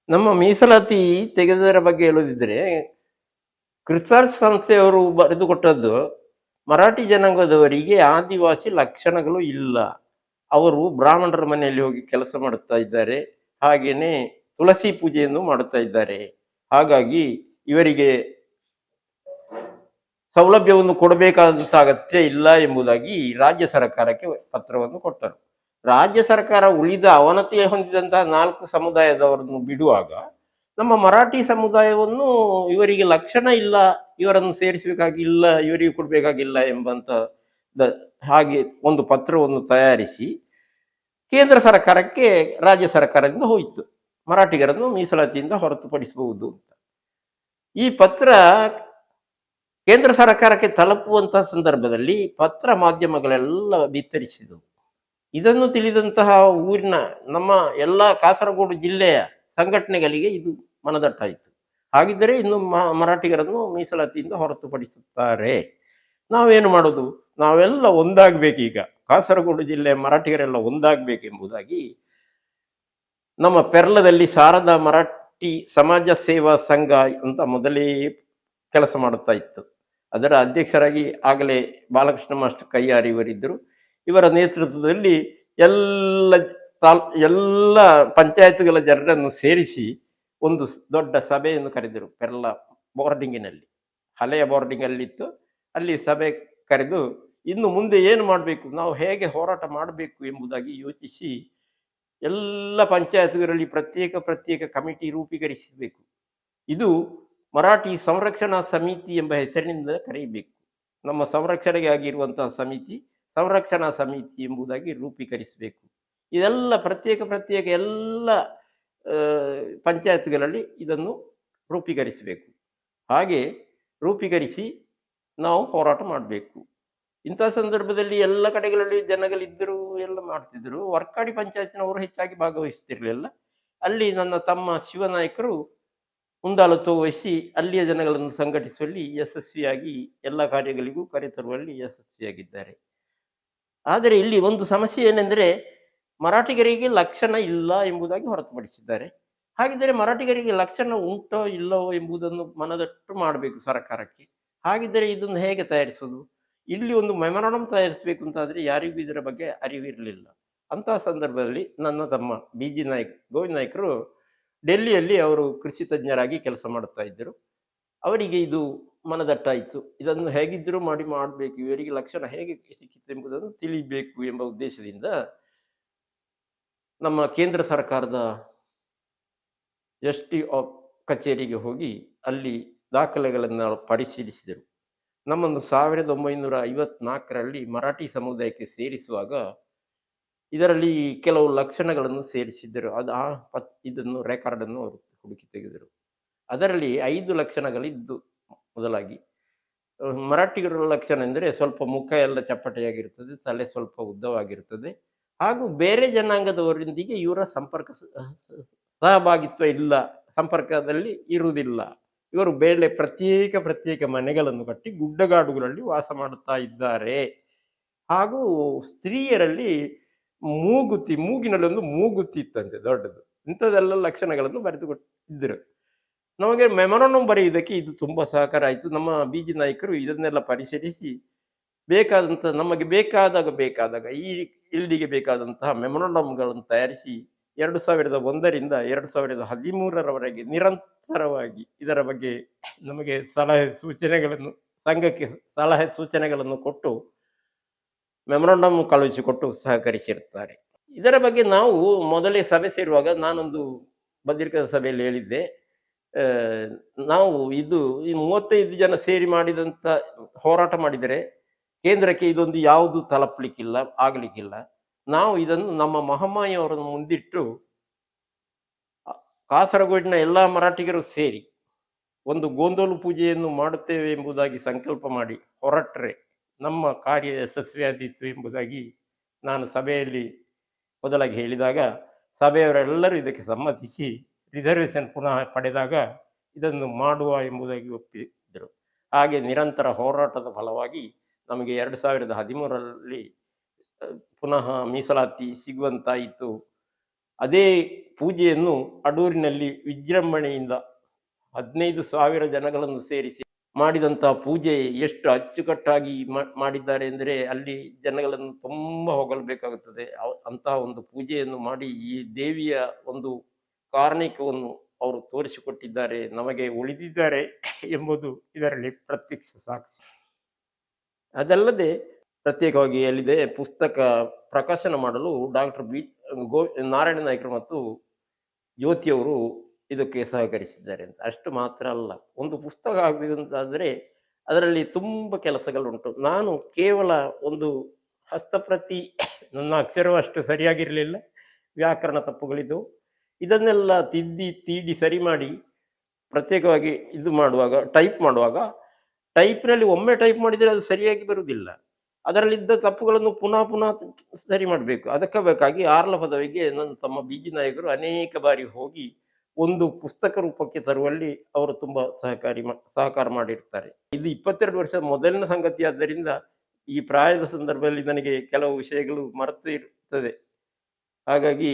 ನಮ್ಮ ಮೀಸಲಾತಿ ತೆಗೆದರ ಬಗ್ಗೆ ಹೇಳುವುದಿದ್ರೆ, ಕ್ರಿಸಾರ್ಟ್ ಸಂಸ್ಥೆಯವರು ಬರೆದುಕೊಟ್ಟದ್ದು, ಮರಾಠಿ ಜನಾಂಗದವರಿಗೆ ಆದಿವಾಸಿ ಲಕ್ಷಣಗಳು ಇಲ್ಲ. ಅವರು ಬ್ರಾಹ್ಮಣರ ಮನೆಯಲ್ಲಿ ಹೋಗಿ ಕೆಲಸ ಮಾಡುತ್ತಾ ಇದ್ದಾರೆ. ಹಾಗೇನೆ ತುಳಸಿ ಪೂಜೆಯನ್ನು ಮಾಡುತ್ತಾ ಇದ್ದಾರೆ. ಹಾಗಾಗಿ ಇವರಿಗೆ ಸೌಲಭ್ಯವನ್ನು ಕೊಡಬೇಕಾದಂತ ಅಗತ್ಯ ಇಲ್ಲ ಎಂಬುದಾಗಿ ರಾಜ್ಯ ಸರ್ಕಾರಕ್ಕೆ ಪತ್ರವನ್ನು ಕೊಟ್ಟರು. ರಾಜ್ಯ ಸರ್ಕಾರ ಉಳಿದ ಅವನತಿ ಹೊಂದಿದಂತಹ 4 ಸಮುದಾಯದವರನ್ನು ಬಿಡುವಾಗ, ನಮ್ಮ ಮರಾಠಿ ಸಮುದಾಯವನ್ನು ಇವರಿಗೆ ಲಕ್ಷಣ ಇಲ್ಲ, ಇವರನ್ನು ಸೇರಿಸಬೇಕಾಗಿಲ್ಲ, ಇವರಿಗೆ ಕೊಡಬೇಕಾಗಿಲ್ಲ ಎಂಬಂತ ಹಾಗೆ ಒಂದು ಪತ್ರವನ್ನು ತಯಾರಿಸಿ ಕೇಂದ್ರ ಸರ್ಕಾರಕ್ಕೆ ರಾಜ್ಯ ಸರ್ಕಾರದಿಂದ ಹೋಯಿತು. ಮರಾಠಿಗರನ್ನು ಮೀಸಲಾತಿಯಿಂದ ಹೊರತುಪಡಿಸಬಹುದು ಅಂತ. ಈ ಪತ್ರ ಕೇಂದ್ರ ಸರ್ಕಾರಕ್ಕೆ ತಲುಪುವಂತಹ ಸಂದರ್ಭದಲ್ಲಿ ಪತ್ರ ಮಾಧ್ಯಮಗಳೆಲ್ಲ ಬಿತ್ತರಿಸಿದವು. ಇದನ್ನು ತಿಳಿದಂತಹ ಊರಿನ ನಮ್ಮ ಎಲ್ಲ ಕಾಸರಗೋಡು ಜಿಲ್ಲೆಯ ಸಂಘಟನೆಗಳಿಗೆ ಇದು ಮನದಟ್ಟಾಯಿತು. ಹಾಗಿದ್ದರೆ ಇನ್ನು ಮರಾಠಿಗರನ್ನು ಮೀಸಲಾತಿಯಿಂದ ಹೊರತುಪಡಿಸುತ್ತಾರೆ, ನಾವೇನು ಮಾಡೋದು, ನಾವೆಲ್ಲ ಒಂದಾಗಬೇಕೀಗ, ಕಾಸರಗೋಡು ಜಿಲ್ಲೆಯ ಮರಾಠಿಗರೆಲ್ಲ ಒಂದಾಗಬೇಕೆಂಬುದಾಗಿ ನಮ್ಮ ಪೆರ್ಲದಲ್ಲಿ ಶಾರದಾ ಮರಾಠಿ ಸಮಾಜ ಸೇವಾ ಸಂಘ ಅಂತ ಮೊದಲೇ ಕೆಲಸ ಮಾಡುತ್ತಾ ಇತ್ತು. ಅದರ ಅಧ್ಯಕ್ಷರಾಗಿ ಆಗಲೇ ಬಾಲಕೃಷ್ಣ ಮಾಸ್ಟರ್ ಕೈಯಾರಿ ಇವರಿದ್ದರು. ಇವರ ನೇತೃತ್ವದಲ್ಲಿ ಎಲ್ಲ ಪಂಚಾಯತ್ಗಳ ಜನರನ್ನು ಸೇರಿಸಿ ಒಂದು ದೊಡ್ಡ ಸಭೆಯನ್ನು ಕರೆದರು. ಪೆರ್ಲ ಬೋರ್ಡಿಂಗಿನಲ್ಲಿ, ಹಳೆಯ ಬೋರ್ಡಿಂಗ್ ಅಲ್ಲಿತ್ತು, ಅಲ್ಲಿ ಸಭೆ ಕರೆದು ಇನ್ನು ಮುಂದೆ ಏನು ಮಾಡಬೇಕು, ನಾವು ಹೇಗೆ ಹೋರಾಟ ಮಾಡಬೇಕು ಎಂಬುದಾಗಿ ಯೋಚಿಸಿ ಎಲ್ಲ ಪಂಚಾಯತ್ಗಳಲ್ಲಿ ಪ್ರತ್ಯೇಕ ಕಮಿಟಿ ರೂಪೀಕರಿಸಬೇಕು. ಇದು ಮರಾಠಿ ಸಂರಕ್ಷಣಾ ಸಮಿತಿ ಎಂಬ ಹೆಸರಿನಿಂದ ಕರೆಯಬೇಕು. ನಮ್ಮ ಸಂರಕ್ಷಣೆಗೆ ಆಗಿರುವಂತಹ ಸಮಿತಿ ಸಂರಕ್ಷಣಾ ಸಮಿತಿ ಎಂಬುದಾಗಿ ರೂಪೀಕರಿಸಬೇಕು. ಇದೆಲ್ಲ ಪ್ರತ್ಯೇಕ ಎಲ್ಲ ಪಂಚಾಯತ್ಗಳಲ್ಲಿ ಇದನ್ನು ರೂಪೀಕರಿಸಬೇಕು. ಹಾಗೆ ರೂಪೀಕರಿಸಿ ನಾವು ಹೋರಾಟ ಮಾಡಬೇಕು. ಇಂಥ ಸಂದರ್ಭದಲ್ಲಿ ಎಲ್ಲ ಕಡೆಗಳಲ್ಲಿ ಜನಗಳಿದ್ದರು, ಎಲ್ಲ ಮಾಡ್ತಿದ್ರು. ವರ್ಕಾಡಿ ಪಂಚಾಯತ್ನವರು ಹೆಚ್ಚಾಗಿ ಭಾಗವಹಿಸ್ತಿರ್ಲಿಲ್ಲ. ಅಲ್ಲಿ ನನ್ನ ತಮ್ಮ ಶಿವನಾಯಕರು ಮುಂದಾಳತ್ವ ವಹಿಸಿ ಅಲ್ಲಿಯ ಜನಗಳನ್ನು ಸಂಘಟಿಸುವಲ್ಲಿ ಯಶಸ್ವಿಯಾಗಿ ಎಲ್ಲ ಕಾರ್ಯಗಳಿಗೂ ಕರೆತರುವಲ್ಲಿ ಯಶಸ್ವಿಯಾಗಿದ್ದಾರೆ. ಆದರೆ ಇಲ್ಲಿ ಒಂದು ಸಮಸ್ಯೆ ಏನೆಂದರೆ, ಮರಾಠಿಗರಿಗೆ ಲಕ್ಷಣ ಇಲ್ಲ ಎಂಬುದಾಗಿ ಹೊರತುಪಡಿಸಿದ್ದಾರೆ. ಹಾಗಿದ್ದರೆ ಮರಾಠಿಗರಿಗೆ ಲಕ್ಷಣ ಉಂಟೋ ಇಲ್ಲವೋ ಎಂಬುದನ್ನು ಮನದಟ್ಟು ಮಾಡಬೇಕು ಸರ್ಕಾರಕ್ಕೆ. ಹಾಗಿದ್ದರೆ ಇದನ್ನು ಹೇಗೆ ತಯಾರಿಸೋದು? ಇಲ್ಲಿ ಒಂದು ಮೆಮೊರಾಂಡಮ್ ತಯಾರಿಸಬೇಕು ಅಂತಾದರೆ ಯಾರಿಗೂ ಇದರ ಬಗ್ಗೆ ಅರಿವಿರಲಿಲ್ಲ. ಅಂತಹ ಸಂದರ್ಭದಲ್ಲಿ ನನ್ನ ತಮ್ಮ BG ನಾಯ್ಕ್, ಗೋವಿಂದ ನಾಯ್ಕರು ಡೆಲ್ಲಿಯಲ್ಲಿ ಅವರು ಕೃಷಿ ತಜ್ಞರಾಗಿ ಕೆಲಸ ಮಾಡುತ್ತಾ ಇದ್ದರು. ಅವರಿಗೆ ಇದು ಮನದಟ್ಟಾಯಿತು. ಇದನ್ನು ಹೇಗಿದ್ದರೂ ಮಾಡಬೇಕು, ಇವರಿಗೆ ಲಕ್ಷಣ ಹೇಗೆ ಸಿಕ್ಕಿತು ಎಂಬುದನ್ನು ತಿಳಿಬೇಕು ಎಂಬ ಉದ್ದೇಶದಿಂದ ನಮ್ಮ ಕೇಂದ್ರ ಸರ್ಕಾರದ ST ಕಚೇರಿಗೆ ಹೋಗಿ ಅಲ್ಲಿ ದಾಖಲೆಗಳನ್ನು ಪರಿಶೀಲಿಸಿದರು. ನಮ್ಮನ್ನು 1954ರಲ್ಲಿ ಮರಾಠಿ ಸಮುದಾಯಕ್ಕೆ ಸೇರಿಸುವಾಗ ಇದರಲ್ಲಿ ಕೆಲವು ಲಕ್ಷಣಗಳನ್ನು ಸೇರಿಸಿದ್ದರು. ಇದನ್ನು ರೆಕಾರ್ಡನ್ನು ಅವರು ಹುಡುಕಿ ತೆಗೆದರು. ಅದರಲ್ಲಿ 5 ಲಕ್ಷಣಗಳಿದ್ದು. ಮೊದಲಾಗಿ ಮರಾಠಿಗರ ಲಕ್ಷಣ ಎಂದರೆ ಸ್ವಲ್ಪ ಮುಖ ಎಲ್ಲ ಚಪ್ಪಟೆಯಾಗಿರುತ್ತದೆ, ತಲೆ ಸ್ವಲ್ಪ ಉದ್ದವಾಗಿರುತ್ತದೆ, ಹಾಗೂ ಬೇರೆ ಜನಾಂಗದವರೊಂದಿಗೆ ಇವರ ಸಹಭಾಗಿತ್ವ ಇಲ್ಲ, ಸಂಪರ್ಕದಲ್ಲಿ ಇರುವುದಿಲ್ಲ. ಇವರು ಬೇರೆ ಪ್ರತ್ಯೇಕ ಮನೆಗಳನ್ನು ಕಟ್ಟಿ ಗುಡ್ಡಗಾಡುಗಳಲ್ಲಿ ವಾಸ ಮಾಡುತ್ತಾ ಇದ್ದಾರೆ. ಹಾಗೂ ಸ್ತ್ರೀಯರಲ್ಲಿ ಮೂಗಿನಲ್ಲಿ ಒಂದು ಮೂಗುತಿ ಇತ್ತಂತೆ ದೊಡ್ಡದು. ಇಂಥದ್ದೆಲ್ಲ ಲಕ್ಷಣಗಳನ್ನು ಬರೆದುಕೊಟ್ಟಿದ್ದರು. ನಮಗೆ ಮೆಮೊರಾಂಡಮ್ ಬರೆಯುವುದಕ್ಕೆ ಇದು ತುಂಬ ಸಹಕಾರ ಆಯಿತು. ನಮ್ಮ BG ನಾಯಕರು ಇದನ್ನೆಲ್ಲ ಪರಿಶೀಲಿಸಿ ನಮಗೆ ಬೇಕಾದಾಗ ಇಲ್ಲಿಗೆ ಬೇಕಾದಂತಹ ಮೆಮೊರಾಂಡಮ್ಗಳನ್ನು ತಯಾರಿಸಿ 2001ರಿಂದ 2013ರವರೆಗೆ ನಿರಂತರವಾಗಿ ಇದರ ಬಗ್ಗೆ ನಮಗೆ ಸಂಘಕ್ಕೆ ಸಲಹೆ ಸೂಚನೆಗಳನ್ನು ಕೊಟ್ಟು ಮೆಮೊರಾಂಡಮ್ ಕಳುಹಿಸಿಕೊಟ್ಟು ಸಹಕರಿಸಿರುತ್ತಾರೆ. ಇದರ ಬಗ್ಗೆ ನಾವು ಮೊದಲೇ ಸಭೆ ಸೇರುವಾಗ ನಾನೊಂದು ಭದ್ರಿಕಾ ಸಭೆಯಲ್ಲಿ ಹೇಳಿದ್ದೆ, ನಾವು ಈ 35 ಜನ ಸೇರಿ ಮಾಡಿದಂಥ ಹೋರಾಟ ಮಾಡಿದರೆ ಕೇಂದ್ರಕ್ಕೆ ಇದೊಂದು ಯಾವುದು ಆಗಲಿಕ್ಕಿಲ್ಲ. ನಾವು ಇದನ್ನು ನಮ್ಮ ಮಹಾಮಾಯಿಯವರನ್ನು ಮುಂದಿಟ್ಟು ಕಾಸರಗೋಡಿನ ಎಲ್ಲ ಮರಾಠಿಗರು ಸೇರಿ ಒಂದು ಗೋಂದೋಲು ಪೂಜೆಯನ್ನು ಮಾಡುತ್ತೇವೆ ಎಂಬುದಾಗಿ ಸಂಕಲ್ಪ ಮಾಡಿ ಹೊರಟ್ರೆ ನಮ್ಮ ಕಾರ್ಯ ಯಶಸ್ವಿಯಾದೀತು ಎಂಬುದಾಗಿ ನಾನು ಸಭೆಯಲ್ಲಿ ಮೊದಲಾಗಿ ಹೇಳಿದಾಗ ಸಭೆಯವರೆಲ್ಲರೂ ಇದಕ್ಕೆ ಸಮ್ಮತಿಸಿ ರಿಸರ್ವೇಷನ್ ಪುನಃ ಪಡೆದಾಗ ಇದನ್ನು ಮಾಡುವ ಎಂಬುದಾಗಿ ಒಪ್ಪಿದರು. ಹಾಗೆ ನಿರಂತರ ಹೋರಾಟದ ಫಲವಾಗಿ ನಮಗೆ 2013ರಲ್ಲಿ ಪುನಃ ಮೀಸಲಾತಿ ಸಿಗುವಂತಾಯಿತು. ಅದೇ ಪೂಜೆಯನ್ನು ಅಡೂರಿನಲ್ಲಿ ವಿಜೃಂಭಣೆಯಿಂದ 15,000 ಜನಗಳನ್ನು ಸೇರಿಸಿ ಮಾಡಿದಂತಹ ಪೂಜೆ ಎಷ್ಟು ಅಚ್ಚುಕಟ್ಟಾಗಿ ಮಾಡಿದ್ದಾರೆ ಅಂದರೆ ಅಲ್ಲಿ ಜನಗಳನ್ನು ತುಂಬ ಹೊಗಳ್ಬೇಕಾಗುತ್ತದೆ. ಅಂತಹ ಒಂದು ಪೂಜೆಯನ್ನು ಮಾಡಿ ಈ ದೇವಿಯ ಒಂದು ಕಾರಣಿಕವನ್ನು ಅವರು ತೋರಿಸಿಕೊಟ್ಟಿದ್ದಾರೆ, ನಮಗೆ ಉಳಿದಿದ್ದಾರೆ ಎಂಬುದು ಇದರಲ್ಲಿ ಪ್ರತ್ಯಕ್ಷ ಸಾಕ್ಷಿ. ಅದಲ್ಲದೆ ಪ್ರತ್ಯೇಕವಾಗಿ ಎಲ್ಲಿದೆ ಪುಸ್ತಕ ಪ್ರಕಾಶನ ಮಾಡಲು ಡಾಕ್ಟರ್ ನಾರಾಯಣ ನಾಯ್ಕರು ಮತ್ತು ಜ್ಯೋತಿಯವರು ಇದಕ್ಕೆ ಸಹಕರಿಸಿದ್ದಾರೆ ಅಂತ. ಅಷ್ಟು ಮಾತ್ರ ಅಲ್ಲ, ಒಂದು ಪುಸ್ತಕ ಆಗಬೇಕಂತಾದರೆ ಅದರಲ್ಲಿ ತುಂಬ ಕೆಲಸಗಳುಂಟು. ನಾನು ಕೇವಲ ಒಂದು ಹಸ್ತಪ್ರತಿ, ನನ್ನ ಅಕ್ಷರವೂ ಅಷ್ಟು ಸರಿಯಾಗಿರಲಿಲ್ಲ, ವ್ಯಾಕರಣ ತಪ್ಪುಗಳಿದ್ದವು. ಇದನ್ನೆಲ್ಲ ತೀಡಿ ಸರಿ ಮಾಡಿ ಪ್ರತ್ಯೇಕವಾಗಿ ಇದು ಮಾಡುವಾಗ, ಟೈಪ್ ಮಾಡುವಾಗ, ಟೈಪ್ನಲ್ಲಿ ಒಮ್ಮೆ ಟೈಪ್ ಮಾಡಿದರೆ ಅದು ಸರಿಯಾಗಿ ಬರುವುದಿಲ್ಲ. ಅದರಲ್ಲಿದ್ದ ತಪ್ಪುಗಳನ್ನು ಪುನಃ ಸರಿ ಮಾಡಬೇಕು. ಅದಕ್ಕೆ ಬೇಕಾಗಿ ಆರ್ಲ ಪದವಿಗೆ ನನ್ನ ತಮ್ಮ ಬಿ.ಜಿ. ನಾಯಕರು ಅನೇಕ ಬಾರಿ ಹೋಗಿ ಒಂದು ಪುಸ್ತಕ ರೂಪಕ್ಕೆ ತರುವಲ್ಲಿ ಅವರು ತುಂಬ ಸಹಕಾರ ಮಾಡಿರ್ತಾರೆ. ಇದು 22 ವರ್ಷ ಮೊದಲಿನ ಸಂಗತಿ. ಆದ್ದರಿಂದ ಈ ಪ್ರಾಯದ ಸಂದರ್ಭದಲ್ಲಿ ನನಗೆ ಕೆಲವು ವಿಷಯಗಳು ಮರೆತು ಇರ್ತದೆ. ಹಾಗಾಗಿ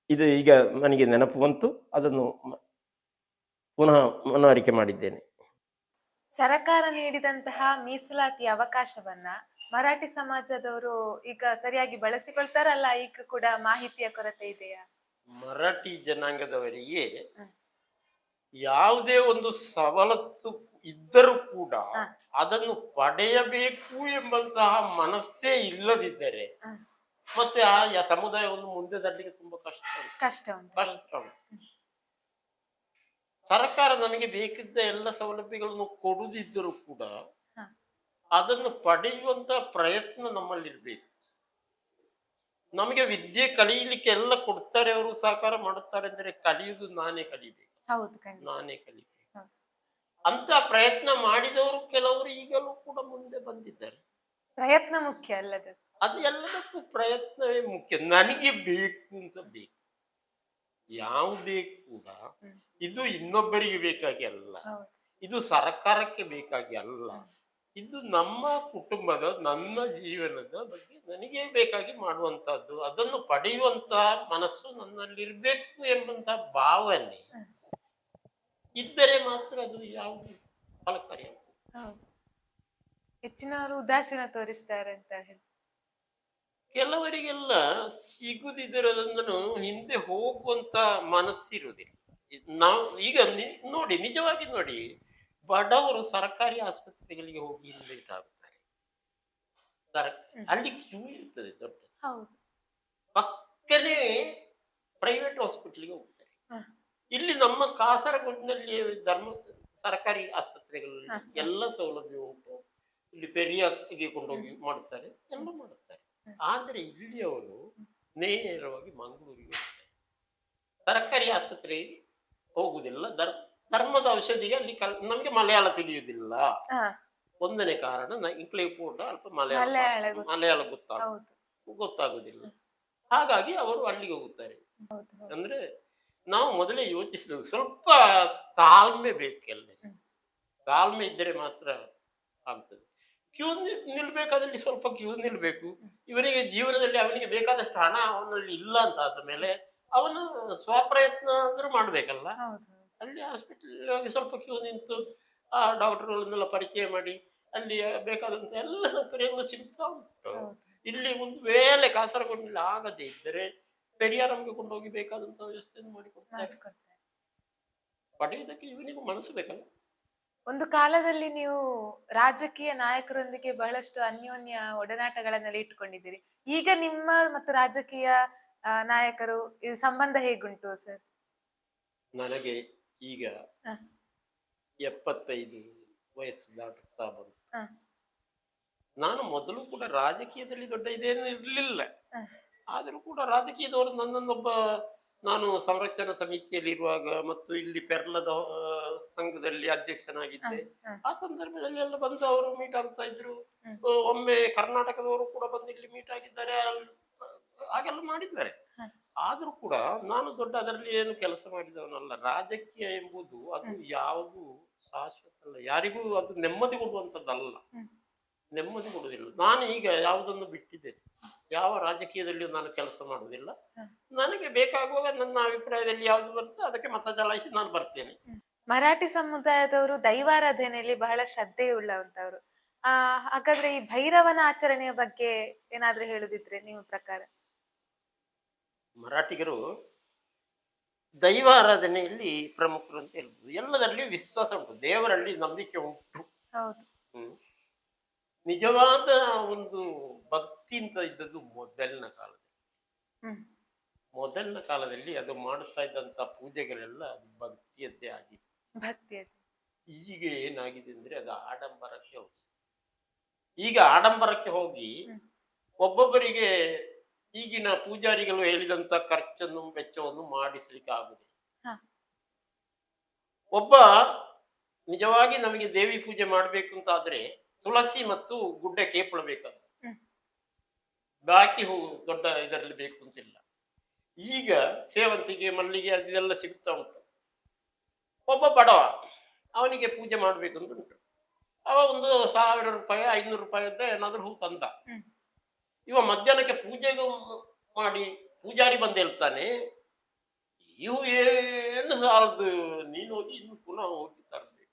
ಇದು ಈಗ ನನಗೆ ನೆನಪು ಬಂತು, ಅದನ್ನು ಪುನಃ ಮನವರಿಕೆ ಮಾಡಿದ್ದೇನೆ. ಸರಕಾರ ನೀಡಿದಂತಹ ಮೀಸಲಾತಿ ಅವಕಾಶವನ್ನ ಮರಾಠಿ ಸಮಾಜದವರು ಈಗ ಸರಿಯಾಗಿ ಬಳಸಿಕೊಳ್ತಾರಲ್ಲ? ಈಗ ಕೂಡ ಮಾಹಿತಿಯ ಕೊರತೆ ಇದೆಯಾ? ಮರಾಠಿ ಜನಾಂಗದವರಿಗೆ ಯಾವುದೇ ಒಂದು ಸವಲತ್ತು ಇದ್ದರೂ ಕೂಡ ಅದನ್ನು ಪಡೆಯಬೇಕು ಎಂಬಂತಹ ಮನಸ್ಸೇ ಇಲ್ಲದಿದ್ದರೆ ಮತ್ತೆ ಆ ಸಮುದಾಯವನ್ನು ಮುಂದೆ ತರಲಿಕ್ಕೆ ತುಂಬಾ ಕಷ್ಟ ಉಂಟು. ಸರ್ಕಾರ ನಮಗೆ ಬೇಕಿದ್ದ ಎಲ್ಲ ಸೌಲಭ್ಯಗಳನ್ನು ಕೊಡುದಿದ್ದರೂ ಕೂಡ ಅದನ್ನು ಪಡೆಯುವಂತ ಪ್ರಯತ್ನ ನಮ್ಮಲ್ಲಿರ್ಬೇಕು. ನಮಗೆ ವಿದ್ಯೆ ಕಲಿಯಲಿಕ್ಕೆ ಎಲ್ಲ ಕೊಡ್ತಾರೆ, ಅವರು ಸಹಕಾರ ಮಾಡುತ್ತಾರೆ ಅಂದರೆ ಕಲಿಯುವುದು ನಾನೇ ಕಲಿಬೇಕು. ಅಂತ ಪ್ರಯತ್ನ ಮಾಡಿದವರು ಕೆಲವರು ಈಗಲೂ ಕೂಡ ಮುಂದೆ ಬಂದಿದ್ದಾರೆ. ಪ್ರಯತ್ನ ಮುಖ್ಯ ಅಲ್ಲದ, ಅದು ಎಲ್ಲದಕ್ಕೂ ಪ್ರಯತ್ನವೇ ಮುಖ್ಯ. ನನಗೆ ಬೇಕು ಅಂತ ಬೇಕು, ಯಾವುದೇ ಕೂಡ ಇದು ಇನ್ನೊಬ್ಬರಿಗೆ ಬೇಕಾಗಿ ಅಲ್ಲ, ಇದು ಸರ್ಕಾರಕ್ಕೆ ಬೇಕಾಗಿ ಅಲ್ಲ, ಇದು ನಮ್ಮ ಕುಟುಂಬದ, ನನ್ನ ಜೀವನದ ಬಗ್ಗೆ ನನಗೆ ಬೇಕಾಗಿ ಮಾಡುವಂತಹದ್ದು. ಅದನ್ನು ಪಡೆಯುವಂತಹ ಮನಸ್ಸು ನನ್ನಲ್ಲಿರ್ಬೇಕು ಎಂಬಂತಹ ಭಾವನೆ ಇದ್ದರೆ ಮಾತ್ರ ಅದು ಯಾವುದು ಫಲಕಾರಿಯಾಗ್ತದೆ. ಹೆಚ್ಚಿನವರು ಉದಾಸೀನ ತೋರಿಸ್ತಾರೆ ಅಂತ ಹೇಳಿ ಕೆಲವರಿಗೆಲ್ಲ ಸಿಗುದಿದ್ದರದನ್ನು ಹಿಂದೆ ಹೋಗುವಂತ ಮನಸ್ಸಿರುವುದಿಲ್ಲ. ನಾವು ಈಗ ನೋಡಿ, ನಿಜವಾಗಿ ನೋಡಿ, ಬಡವರು ಸರ್ಕಾರಿ ಆಸ್ಪತ್ರೆಗಳಿಗೆ ಹೋಗಿ ಲೇಟ್ ಆಗುತ್ತಾರೆ. ಅಲ್ಲಿ ಕ್ಯೂ ಇರ್ತದೆ ದೊಡ್ಡ, ಪಕ್ಕನೇ ಪ್ರೈವೇಟ್ ಹಾಸ್ಪಿಟಲ್ಗೆ ಹೋಗ್ತಾರೆ. ಇಲ್ಲಿ ನಮ್ಮ ಕಾಸರಗೋಡಿನಲ್ಲಿ ಸರ್ಕಾರಿ ಆಸ್ಪತ್ರೆಗಳಲ್ಲಿ ಎಲ್ಲ ಸೌಲಭ್ಯ ಉಂಟು. ಇಲ್ಲಿ ಪೆರಿಯಾಗೆ ಕೊಂಡೋಗಿ ಮಾಡುತ್ತಾರೆ, ಎಲ್ಲ ಮಾಡುತ್ತಾರೆ. ಆದ್ರೆ ಇಲ್ಲಿ ಅವರು ನೇರವಾಗಿ ಮಂಗಳೂರಿಗೆ ಹೋಗ್ತಾರೆ, ಸರ್ಕಾರಿ ಆಸ್ಪತ್ರೆಗೆ ಹೋಗುದಿಲ್ಲ. ಧರ್ಮದ ಔಷಧಿಗೆ ಅಲ್ಲಿ ನಮ್ಗೆ ಮಲಯಾಳ ತಿಳಿಯುವುದಿಲ್ಲ. ಒಂದನೇ ಕಾರಣ, ಇಂಗ್ಲಿಷ್ ಕೂಡ ಅಲ್ಪ ಮಲಯಾಳ ಗೊತ್ತಾಗುದಿಲ್ಲ. ಹಾಗಾಗಿ ಅವರು ಅಲ್ಲಿಗೆ ಹೋಗುತ್ತಾರೆ. ಅಂದ್ರೆ ನಾವು ಮೊದಲೇ ಯೋಚಿಸಿದೆವು, ಸ್ವಲ್ಪ ತಾಳ್ಮೆ ಬೇಕೆಲ್ಲ. ತಾಳ್ಮೆ ಇದ್ದರೆ ಮಾತ್ರ ಆಗ್ತದೆ. ಕ್ಯೂ ನಿಲ್ಬೇಕಾದಲ್ಲಿ ಸ್ವಲ್ಪ ಕ್ಯೂ ನಿಲ್ಬೇಕು. ಇವನಿಗೆ ಜೀವನದಲ್ಲಿ ಅವನಿಗೆ ಬೇಕಾದಷ್ಟು ಹಣ ಅವನಲ್ಲಿ ಇಲ್ಲ ಅಂತ ಆದ ಮೇಲೆ ಅವನು ಸ್ವಪ್ರಯತ್ನ ಆದ್ರೂ ಮಾಡ್ಬೇಕಲ್ಲ. ಅಲ್ಲಿ ಹಾಸ್ಪಿಟಲ್ ಹೋಗಿ ಸ್ವಲ್ಪ ಕ್ಯೂ ನಿಂತು ಆ ಡಾಕ್ಟರ್ಗಳನ್ನೆಲ್ಲ ಪರಿಚಯ ಮಾಡಿ ಅಲ್ಲಿ ಬೇಕಾದಂತ ಎಲ್ಲ ಸೌಕರ್ಯಗಳು ಸಿಗ್ತಾ ಉಂಟು. ಇಲ್ಲಿ ಒಂದು ವೇಳೆ ಕಾಸರಗೋಡಿನಲ್ಲಿ ಆಗದೇ ಇದ್ದರೆ ಪೆರಿಯಾರಂಗೆ ಕೊಂಡೋಗಿ ಬೇಕಾದಂತ ವ್ಯವಸ್ಥೆಯನ್ನು ಮಾಡಿಕೊಡ್ತಾರೆ. ಪಡೆಯುವುದಕ್ಕೆ ಇವನಿಗೂ ಮನಸ್ಸು ಬೇಕಲ್ಲ. ಒಂದು ಕಾಲದಲ್ಲಿ ನೀವು ರಾಜಕೀಯ ನಾಯಕರೊಂದಿಗೆ ಬಹಳಷ್ಟು ಅನ್ಯೋನ್ಯ ಒಡನಾಟಗಳನ್ನೆಲ್ಲ ಇಟ್ಟುಕೊಂಡಿದ್ದೀರಿ. ಈಗ ನಿಮ್ಮ ಮತ್ತು ರಾಜಕೀಯ ನಾಯಕರು ಇದು ಸಂಬಂಧ ಹೇಗುಂಟು ಸರ್? ನನಗೆ ಈಗ 75 ವಯಸ್ಸು ದಾಟುತ್ತಾ ಬಂತು. ನಾನು ಮೊದಲು ಕೂಡ ರಾಜಕೀಯದಲ್ಲಿ ದೊಡ್ಡ ಇದೇನು ಇರಲಿಲ್ಲ. ಆದರೂ ಕೂಡ ರಾಜಕೀಯದವರು ನನ್ನನ್ನೊಬ್ಬ, ನಾನು ಸಂರಕ್ಷಣಾ ಸಮಿತಿಯಲ್ಲಿ ಇರುವಾಗ ಮತ್ತು ಇಲ್ಲಿ ಪೆರ್ಲದ ಸಂಘದಲ್ಲಿ ಅಧ್ಯಕ್ಷನಾಗಿದ್ದೆ. ಆ ಸಂದರ್ಭದಲ್ಲಿ ಎಲ್ಲ ಬಂದು ಅವರು ಮೀಟ್ ಆಗ್ತಾ ಇದ್ರು. ಒಮ್ಮೆ ಕರ್ನಾಟಕದವರು ಕೂಡ ಬಂದು ಇಲ್ಲಿ ಮೀಟ್ ಆಗಿದ್ದಾರೆ, ಹಾಗೆಲ್ಲ ಮಾಡಿದ್ದಾರೆ. ಆದ್ರೂ ಕೂಡ ನಾನು ದೊಡ್ಡ ಅದರಲ್ಲಿ ಏನು ಕೆಲಸ ಮಾಡಿದವನಲ್ಲ. ರಾಜಕೀಯ ಎಂಬುದು ಅದು ಯಾವುದು ಶಾಶ್ವತ ಅಲ್ಲ, ಯಾರಿಗೂ ಅದು ನೆಮ್ಮದಿ ಕೊಡುವಂಥದ್ದಲ್ಲ, ನೆಮ್ಮದಿ ಕೊಡುವುದಿಲ್ಲ. ನಾನು ಈಗ ಯಾವುದನ್ನು ಬಿಟ್ಟಿದ್ದೇನೆ, ಯಾವ ರಾಜಕೀಯದಲ್ಲಿಯೂ ನಾನು ಕೆಲಸ ಮಾಡುವುದಿಲ್ಲ. ಹ. ನನಗೆ ಬೇಕಾಗುವಾಗ ನನ್ನ ಅಭಿಪ್ರಾಯದಲ್ಲಿ ಯಾವುದು ಬರ್ತದೆ ಅದಕ್ಕೆ ಮತ ಚಲಾಯಿಸಿ ನಾನು ಬರ್ತೇನೆ. ಮರಾಠಿ ಸಮುದಾಯದವರು ದೈವಾರಾಧನೆಯಲ್ಲಿ ಬಹಳ ಶ್ರದ್ಧೆಯುಳ್ಳವಂತವ್ರು. ಹಾಗಾದ್ರೆ ಈ ಭೈರವನ ಆಚರಣೆಯ ಬಗ್ಗೆ ಏನಾದ್ರೂ ಹೇಳುದಿದ್ರೆ ನಿಮ್ಮ ಪ್ರಕಾರ? ಮರಾಠಿಗರು ದೈವ ಆರಾಧನೆಯಲ್ಲಿ ಪ್ರಮುಖರು ಅಂತ ಹೇಳ್ಬೋದು. ಎಲ್ಲದರಲ್ಲಿಯೂ ವಿಶ್ವಾಸ ಉಂಟು, ದೇವರಲ್ಲಿ ನಂಬಿಕೆ ಉಂಟು. ಹೌದು. ಹ್ಮ್. ನಿಜವಾದ ಒಂದು ಭಕ್ತಿ ಅಂತ ಇದ್ದದ್ದು ಮೊದಲಿನ ಕಾಲದಲ್ಲಿ. ಹ್ಮ್. ಮೊದಲಿನ ಕಾಲದಲ್ಲಿ ಅದು ಮಾಡುತ್ತಾ ಇದ್ದಂತ ಪೂಜೆಗಳೆಲ್ಲ ಅದು ಭಕ್ತಿಯದ್ದೇ ಆಗಿದೆ. ಭಕ್ತಿ ಅದು. ಈಗ ಏನಾಗಿದೆ ಅಂದ್ರೆ ಅದು ಆಡಂಬರಕ್ಕೆ ಹೋಗಿ, ಈಗ ಆಡಂಬರಕ್ಕೆ ಹೋಗಿ ಹ್ಮ್. ಒಬ್ಬೊಬ್ಬರಿಗೆ ಈಗಿನ ಪೂಜಾರಿಗಳು ಹೇಳಿದಂತ ಖರ್ಚನ್ನು ವೆಚ್ಚವನ್ನು ಮಾಡಿಸ್ಲಿಕ್ಕೆ ಆಗುದಿಲ್ಲ. ಹ. ಒಬ್ಬ ನಿಜವಾಗಿ ನಮಗೆ ದೇವಿ ಪೂಜೆ ಮಾಡ್ಬೇಕು ಅಂತ ಆದ್ರೆ ತುಳಸಿ ಮತ್ತು ಗುಡ್ಡೆ ಕೇಪಳ ಬೇಕಾಗುತ್ತೆ, ಹ್ಮ್. ಬಾಕಿ ಹೂ ದೊಡ್ಡ ಇದರಲ್ಲಿ ಬೇಕು ಅಂತಿಲ್ಲ. ಈಗ ಸೇವಂತಿಗೆ ಮಲ್ಲಿಗೆ ಅದೆಲ್ಲ ಸಿಗುತ್ತಾ ಉಂಟು. ಒಬ್ಬ ಬಡವ ಅವನಿಗೆ ಪೂಜೆ ಮಾಡ್ಬೇಕು ಅಂತ ಉಂಟು, ಅವ ಒಂದು 1000 ರೂಪಾಯಿ 500 ರೂಪಾಯಿದ್ದ ಏನಾದ್ರೂ ಹೂ ತಂದ. ಹ್ಮ್. ಇವ ಮಧ್ಯಾಹ್ನಕ್ಕೆ ಪೂಜೆಗೂ ಮಾಡಿ ಪೂಜಾರಿ ಬಂದು ಹೇಳ್ತಾನೆ, ಇವು ಏನು ಸಾಲದು, ನೀನು ಹೋಗಿ ಇನ್ನು ಪುನಃ ಹೋಗಿ ತರಬೇಕು.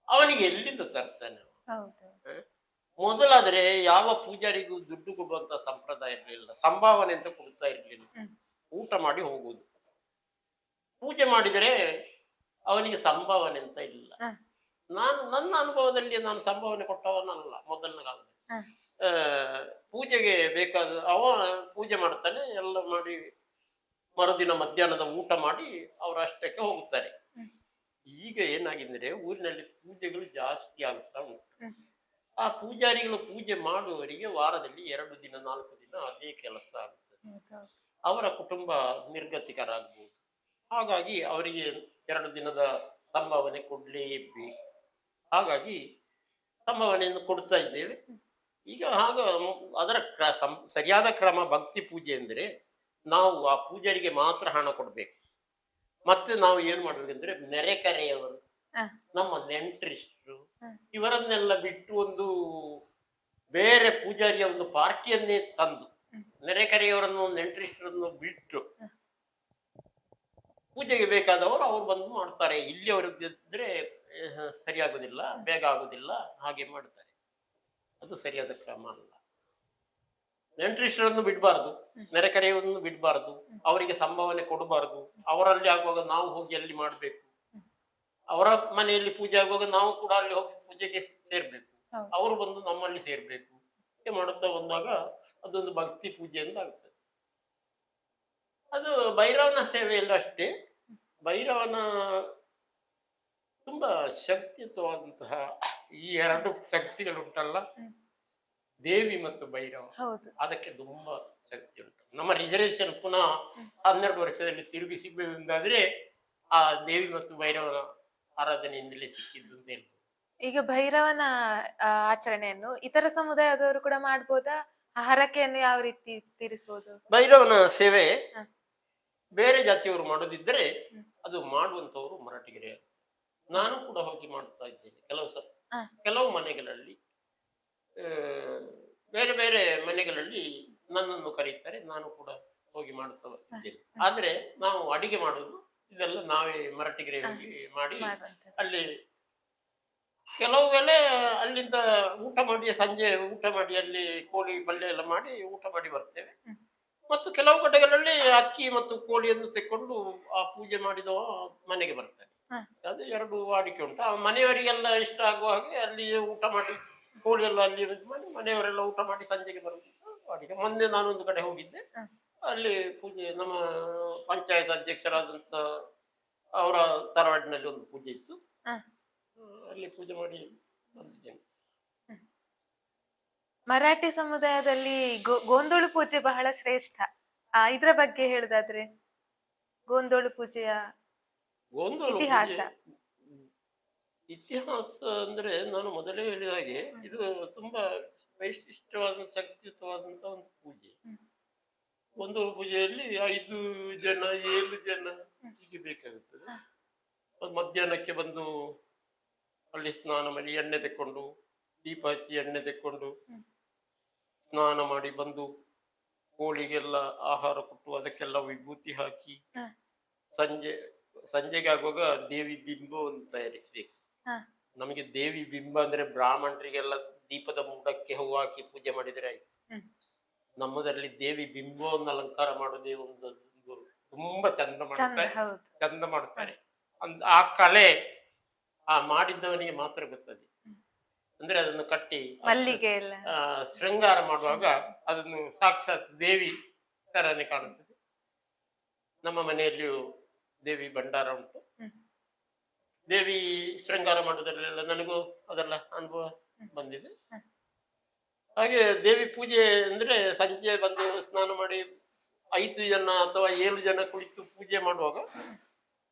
ಅವನಿಗೆ ಎಲ್ಲಿಂದ ತರ್ತಾನೆ? ಹೌದು. ಮೊದಲಾದ್ರೆ ಯಾವ ಪೂಜಾರಿಗೂ ದುಡ್ಡು ಕೊಡುವಂತ ಸಂಪ್ರದಾಯ ಇರಲಿಲ್ಲ, ಸಂಭಾವನೆ ಅಂತ ಕೊಡ್ತಾ ಇರ್ಲಿಲ್ಲ. ಹ್ಮ್. ಊಟ ಮಾಡಿ ಹೋಗುದು. ಪೂಜೆ ಮಾಡಿದರೆ ಅವನಿಗೆ ಸಂಭಾವನೆ ಅಂತ ಇಲ್ಲ. ಹ. ನನ್ನ ಅನುಭವದಲ್ಲಿ ನಾನು ಸಂಭಾವನೆ ಕೊಟ್ಟವನಲ್ಲ ಮೊದಲನ ಕಾಲದಲ್ಲಿ. ಹ. ಪೂಜೆಗೆ ಬೇಕಾದ ಅವ ಪೂಜೆ ಮಾಡ್ತಾನೆ, ಎಲ್ಲ ಮಾಡಿ ಮರುದಿನ ಮಧ್ಯಾಹ್ನದ ಊಟ ಮಾಡಿ ಅವರ ಅಷ್ಟಕ್ಕೆ ಹೋಗುತ್ತಾರೆ. ಹ್ಮ್. ಈಗ ಏನಾಗಿದ್ರೆ ಊರಿನಲ್ಲಿ ಪೂಜೆಗಳು ಜಾಸ್ತಿ ಆಗ್ತಾ ಉಂಟು. ಹ್ಮ್. ಆ ಪೂಜಾರಿಗಳು ಪೂಜೆ ಮಾಡುವವರಿಗೆ ವಾರದಲ್ಲಿ 2 ದಿನ 4 ದಿನ ಅದೇ ಕೆಲಸ ಆಗುತ್ತದೆ. ಹೌದು. ಅವರ ಕುಟುಂಬ ನಿರ್ಗತಿಕರಾಗಬಹುದು. ಹಾಗಾಗಿ ಅವರಿಗೆ 2 ದಿನದ ಸಂಭಾವನೆ ಕೊಡ್ಲೇಬೇಕು. ಹಾಗಾಗಿ ಸಂಭಾವನೆಯನ್ನು ಕೊಡ್ತಾ ಇದ್ದೇವೆ. ಈಗ ಅದರ ಸರಿಯಾದ ಕ್ರಮ ಭಕ್ತಿ ಪೂಜೆ ಅಂದರೆ ನಾವು ಆ ಪೂಜಾರಿಗೆ ಮಾತ್ರ ಹಣ ಕೊಡ್ಬೇಕು. ಮತ್ತೆ ನಾವು ಏನ್ ಮಾಡ್ಬೇಕಂದ್ರೆ ನೆರೆಕರೆಯವರು, ಹ. ನಮ್ಮ ನೆಂಟರಿಷ್ಟರು ಹ. ಇವರನ್ನೆಲ್ಲ ಬಿಟ್ಟು ಒಂದು ಬೇರೆ ಪೂಜಾರಿಯ ಒಂದು ಪಾರ್ಟಿಯನ್ನೇ ತಂದು ಹ್ಮ್. ನೆರೆಕರೆಯವರನ್ನು ನೆಂಟರಿಷ್ಟರನ್ನು ಬಿಟ್ಟು ಹ. ಪೂಜೆಗೆ ಬೇಕಾದವರು ಅವ್ರು ಬಂದು ಮಾಡ್ತಾರೆ. ಇಲ್ಲಿ ಅವರಿದ್ರೆ ಸರಿಯಾಗುದಿಲ್ಲ, ಬೇಗ ಆಗುದಿಲ್ಲ, ಹಾಗೆ ಮಾಡ್ತಾರೆ. ಅದು ಸರಿಯಾದ ಕ್ರಮ ಅಲ್ಲ. ನೆಂಟರಿಷ್ಟರನ್ನು ಬಿಡಬಾರ್ದು, ನೆರೆಕರೆಯವರನ್ನು ಬಿಡಬಾರ್ದು, ಅವರಿಗೆ ಸಂಭಾವನೆ ಕೊಡಬಾರ್ದು. ಅವರಲ್ಲಿ ಆಗುವಾಗ ನಾವು ಹೋಗಿ ಅಲ್ಲಿ ಮಾಡ್ಬೇಕು, ಅವರ ಮನೆಯಲ್ಲಿ ಪೂಜೆ ಆಗುವಾಗ ನಾವು ಕೂಡ ಅಲ್ಲಿ ಹೋಗಿ ಪೂಜೆಗೆ ಸೇರ್ಬೇಕು, ಹೌದು. ಅವರು ಬಂದು ನಮ್ಮಲ್ಲಿ ಸೇರ್ಬೇಕು. ಹೀಗೆ ಮಾಡುತ್ತಾ ಬಂದಾಗ ಅದೊಂದು ಭಕ್ತಿ ಪೂಜೆ ಅಂತ ಆಗುತ್ತದೆ. ಅದು ಭೈರವನ ಸೇವೆಯಲ್ಲೂ ಅಷ್ಟೇ. ಭೈರವನ ತುಂಬಾ ಶಕ್ತಿಯುತವಾದಂತಹ ಈ 2 ಶಕ್ತಿಗಳುಂಟಲ್ಲ, ಹ್ಮ್. ದೇವಿ ಮತ್ತು ಭೈರವ, ಹೌದು. ಅದಕ್ಕೆ ತುಂಬಾ ಶಕ್ತಿ ಉಂಟು. ನಮ್ಮ ರಿಸರ್ವೇಶನ್ ಪುನಃ 12 ವರ್ಷದಲ್ಲಿ ತಿರುಗಿ ಸಿಗಬೇಕೆಂದಾದ್ರೆ ಆ ದೇವಿ ಮತ್ತು ಭೈರವನ ಆರಾಧನೆಯಿಂದಲೇ ಸಿಕ್ಕಿದ್ದು ಅಂತ ಹೇಳ್ಬೋದು. ಈಗ ಭೈರವನ ಆಚರಣೆಯನ್ನು ಇತರ ಸಮುದಾಯದವರು ಕೂಡ ಮಾಡ್ಬೋದಾ? ಆ ಹರಕೆಯನ್ನು ಯಾವ ರೀತಿ ತೀರಿಸಬಹುದು? ಭೈರವನ ಸೇವೆ ಹ. ಬೇರೆ ಜಾತಿಯವರು ಮಾಡೋದಿದ್ದರೆ ಹ್ಮ್. ಅದು ಮಾಡುವಂತವರು ಮರಾಠಿಗರೇ. ನಾನು ಕೂಡ ಹೋಗಿ ಮಾಡ್ತಾ ಇದ್ದೇನೆ ಹ. ಕೆಲವು ಮನೆಗಳಲ್ಲಿ, ಬೇರೆ ಬೇರೆ ಮನೆಗಳಲ್ಲಿ ನನ್ನನ್ನು ಕರೀತಾರೆ, ನಾನು ಕೂಡ ಹೋಗಿ ಮಾಡುತ್ತಾ ಇದ್ದೇನೆ. ಆದ್ರೆ ನಾವು ಅಡಿಗೆ ಮಾಡುವುದು ಇದೆಲ್ಲ ನಾವೇ ಮರಾಠಿಗರೇ ಹೋಗಿ ಮಾಡಿ ಮಾಡುವಂತದ್ದು. ಅಲ್ಲಿ ಕೆಲವು ವೇಳೆ ಅಲ್ಲಿಂದ ಊಟ ಮಾಡಿ, ಸಂಜೆ ಊಟ ಮಾಡಿ ಅಲ್ಲಿ ಕೋಳಿ ಪಲ್ಯ ಎಲ್ಲ ಮಾಡಿ ಊಟ ಮಾಡಿ ಬರ್ತೇವೆ. ಹ್ಮ್. ಮತ್ತು ಕೆಲವು ಕಡೆಗಳಲ್ಲಿ ಅಕ್ಕಿ ಮತ್ತು ಕೋಳಿಯನ್ನು ತೆಕ್ಕೊಂಡು ಆ ಪೂಜೆ ಮಾಡಿದವ ಮನೆಗೆ ಬರ್ತಾನೆ. ಹ. ಅದು 2 ವಾಡಿಕೆ ಉಂಟು. ಆ ಮನೆಯವರಿಗೆಲ್ಲ ಇಷ್ಟ ಆಗುವ ಹಾಗೆ ಅಲ್ಲಿ ಊಟ ಮಾಡಿ ಕೋಳಿ ಎಲ್ಲ ಅಲ್ಲಿ ಇದು ಮಾಡಿ ಮನೆಯವರೆಲ್ಲ ಊಟ ಮಾಡಿ ಸಂಜೆಗೆ ಬರುವುದು ವಾಡಿಕೆ. ಮೊನ್ನೆ ನಾನೊಂದು ಕಡೆ ಹೋಗಿದ್ದೆ, ಹ. ಅಲ್ಲಿ ಪೂಜೆ ನಮ್ಮ ಪಂಚಾಯತ್ ಅಧ್ಯಕ್ಷರಾದಂತ ಅವರ ತರವಾಡಿನಲ್ಲಿ ಒಂದು ಪೂಜೆ ಇತ್ತು. ಹ. ಅಲ್ಲಿ ಪೂಜೆ ಮಾಡಿ ಬಂದಿದ್ದೇನೆ. ಮರಾಠಿ ಸಮುದಾಯದಲ್ಲಿ ಗೋಂದೋಳು ಪೂಜೆ ಬಹಳ ಶ್ರೇಷ್ಠ. ಇದ್ರ ಬಗ್ಗೆ ಹೇಳುದಾದ್ರೆ ಗೋಂದೋಳು ಪೂಜೆಯ ಗೋಂದೋಳು ಇತಿಹಾಸ. ಇತಿಹಾಸ ಅಂದ್ರೆ ನಾನು ಮೊದಲೇ ಹೇಳಿದ ಹಾಗೆ ಇದು ತುಂಬಾ ವೈಶಿಷ್ಟ್ಯವಾದ ಶಕ್ತಿಯುತವಾದಂತ ಒಂದು ಪೂಜೆ. ಒಂದು ಪೂಜೆಯಲ್ಲಿ 5 ಜನ 7 ಜನ ಹೀಗೆ ಬೇಕಾಗುತ್ತದೆ. ಅದು ಮಧ್ಯಾಹ್ನಕ್ಕೆ ಬಂದು ಅಲ್ಲಿ ಸ್ನಾನ ಮಾಡಿ ಎಣ್ಣೆ ತೆಕ್ಕೊಂಡು, ದೀಪ ಹಚ್ಚಿ ಎಣ್ಣೆ ತೆಕ್ಕೊಂಡು ಸ್ನಾನ ಮಾಡಿ ಬಂದು ಕೋಳಿಗೆಲ್ಲ ಆಹಾರ ಕೊಟ್ಟು ಅದಕ್ಕೆಲ್ಲ ವಿಭೂತಿ ಹಾಕಿ ಹ, ಸಂಜೆಗೆ ಆಗುವಾಗ ದೇವಿ ಬಿಂಬವನ್ನು ತಯಾರಿಸ್ಬೇಕು. ಹ, ನಮಗೆ ದೇವಿ ಬಿಂಬ ಅಂದ್ರೆ ಬ್ರಾಹ್ಮಣರಿಗೆಲ್ಲ ದೀಪದ ಮುಂಡಕ್ಕೆ ಹೂವು ಹಾಕಿ ಪೂಜೆ ಮಾಡಿದ್ರೆ ಆಯ್ತು. ಹ್ಮ್. ನಮ್ಮದರಲ್ಲಿ ದೇವಿ ಬಿಂಬವನ್ನು ಅಲಂಕಾರ ಮಾಡೋದೇ ಒಂದು ತುಂಬಾ ಚಂದ ಚಂದ, ಮಾಡ್ತಾರೆ, ಹೌದು. ಚಂದ ಮಾಡ್ತಾರೆ. ಆ ಕಲೆ ಆ ಮಾಡಿದ್ದವನಿಗೆ ಮಾತ್ರ ಗೊತ್ತದೆ. ಅಂದ್ರೆ ಅದನ್ನು ಕಟ್ಟಿ ಮಲ್ಲಿಗೆ ಎಲ್ಲ. ಶೃಂಗಾರ ಮಾಡುವಾಗ ಅದನ್ನು ಸಾಕ್ಷಾತ್ ದೇವಿ ತರನೇ ಕಾಣುತ್ತದೆ. ನಮ್ಮ ಮನೆಯಲ್ಲಿಯೂ ದೇವಿ ಭಂಡಾರ ಉಂಟು. ಹ್ಮ್. ದೇವಿ ಶೃಂಗಾರ ಮಾಡುವುದರಲ್ಲೆಲ್ಲ ನನಗೂ ಅದೆಲ್ಲ ಅನುಭವ ಬಂದಿದೆ. ಹ. ಹಾಗೆ ದೇವಿ ಪೂಜೆ ಅಂದ್ರೆ ಸಂಜೆ ಬಂದು ಸ್ನಾನ ಮಾಡಿ 5 ಜನ ಅಥವಾ 7 ಜನ ಕುಳಿತು ಪೂಜೆ ಮಾಡುವಾಗ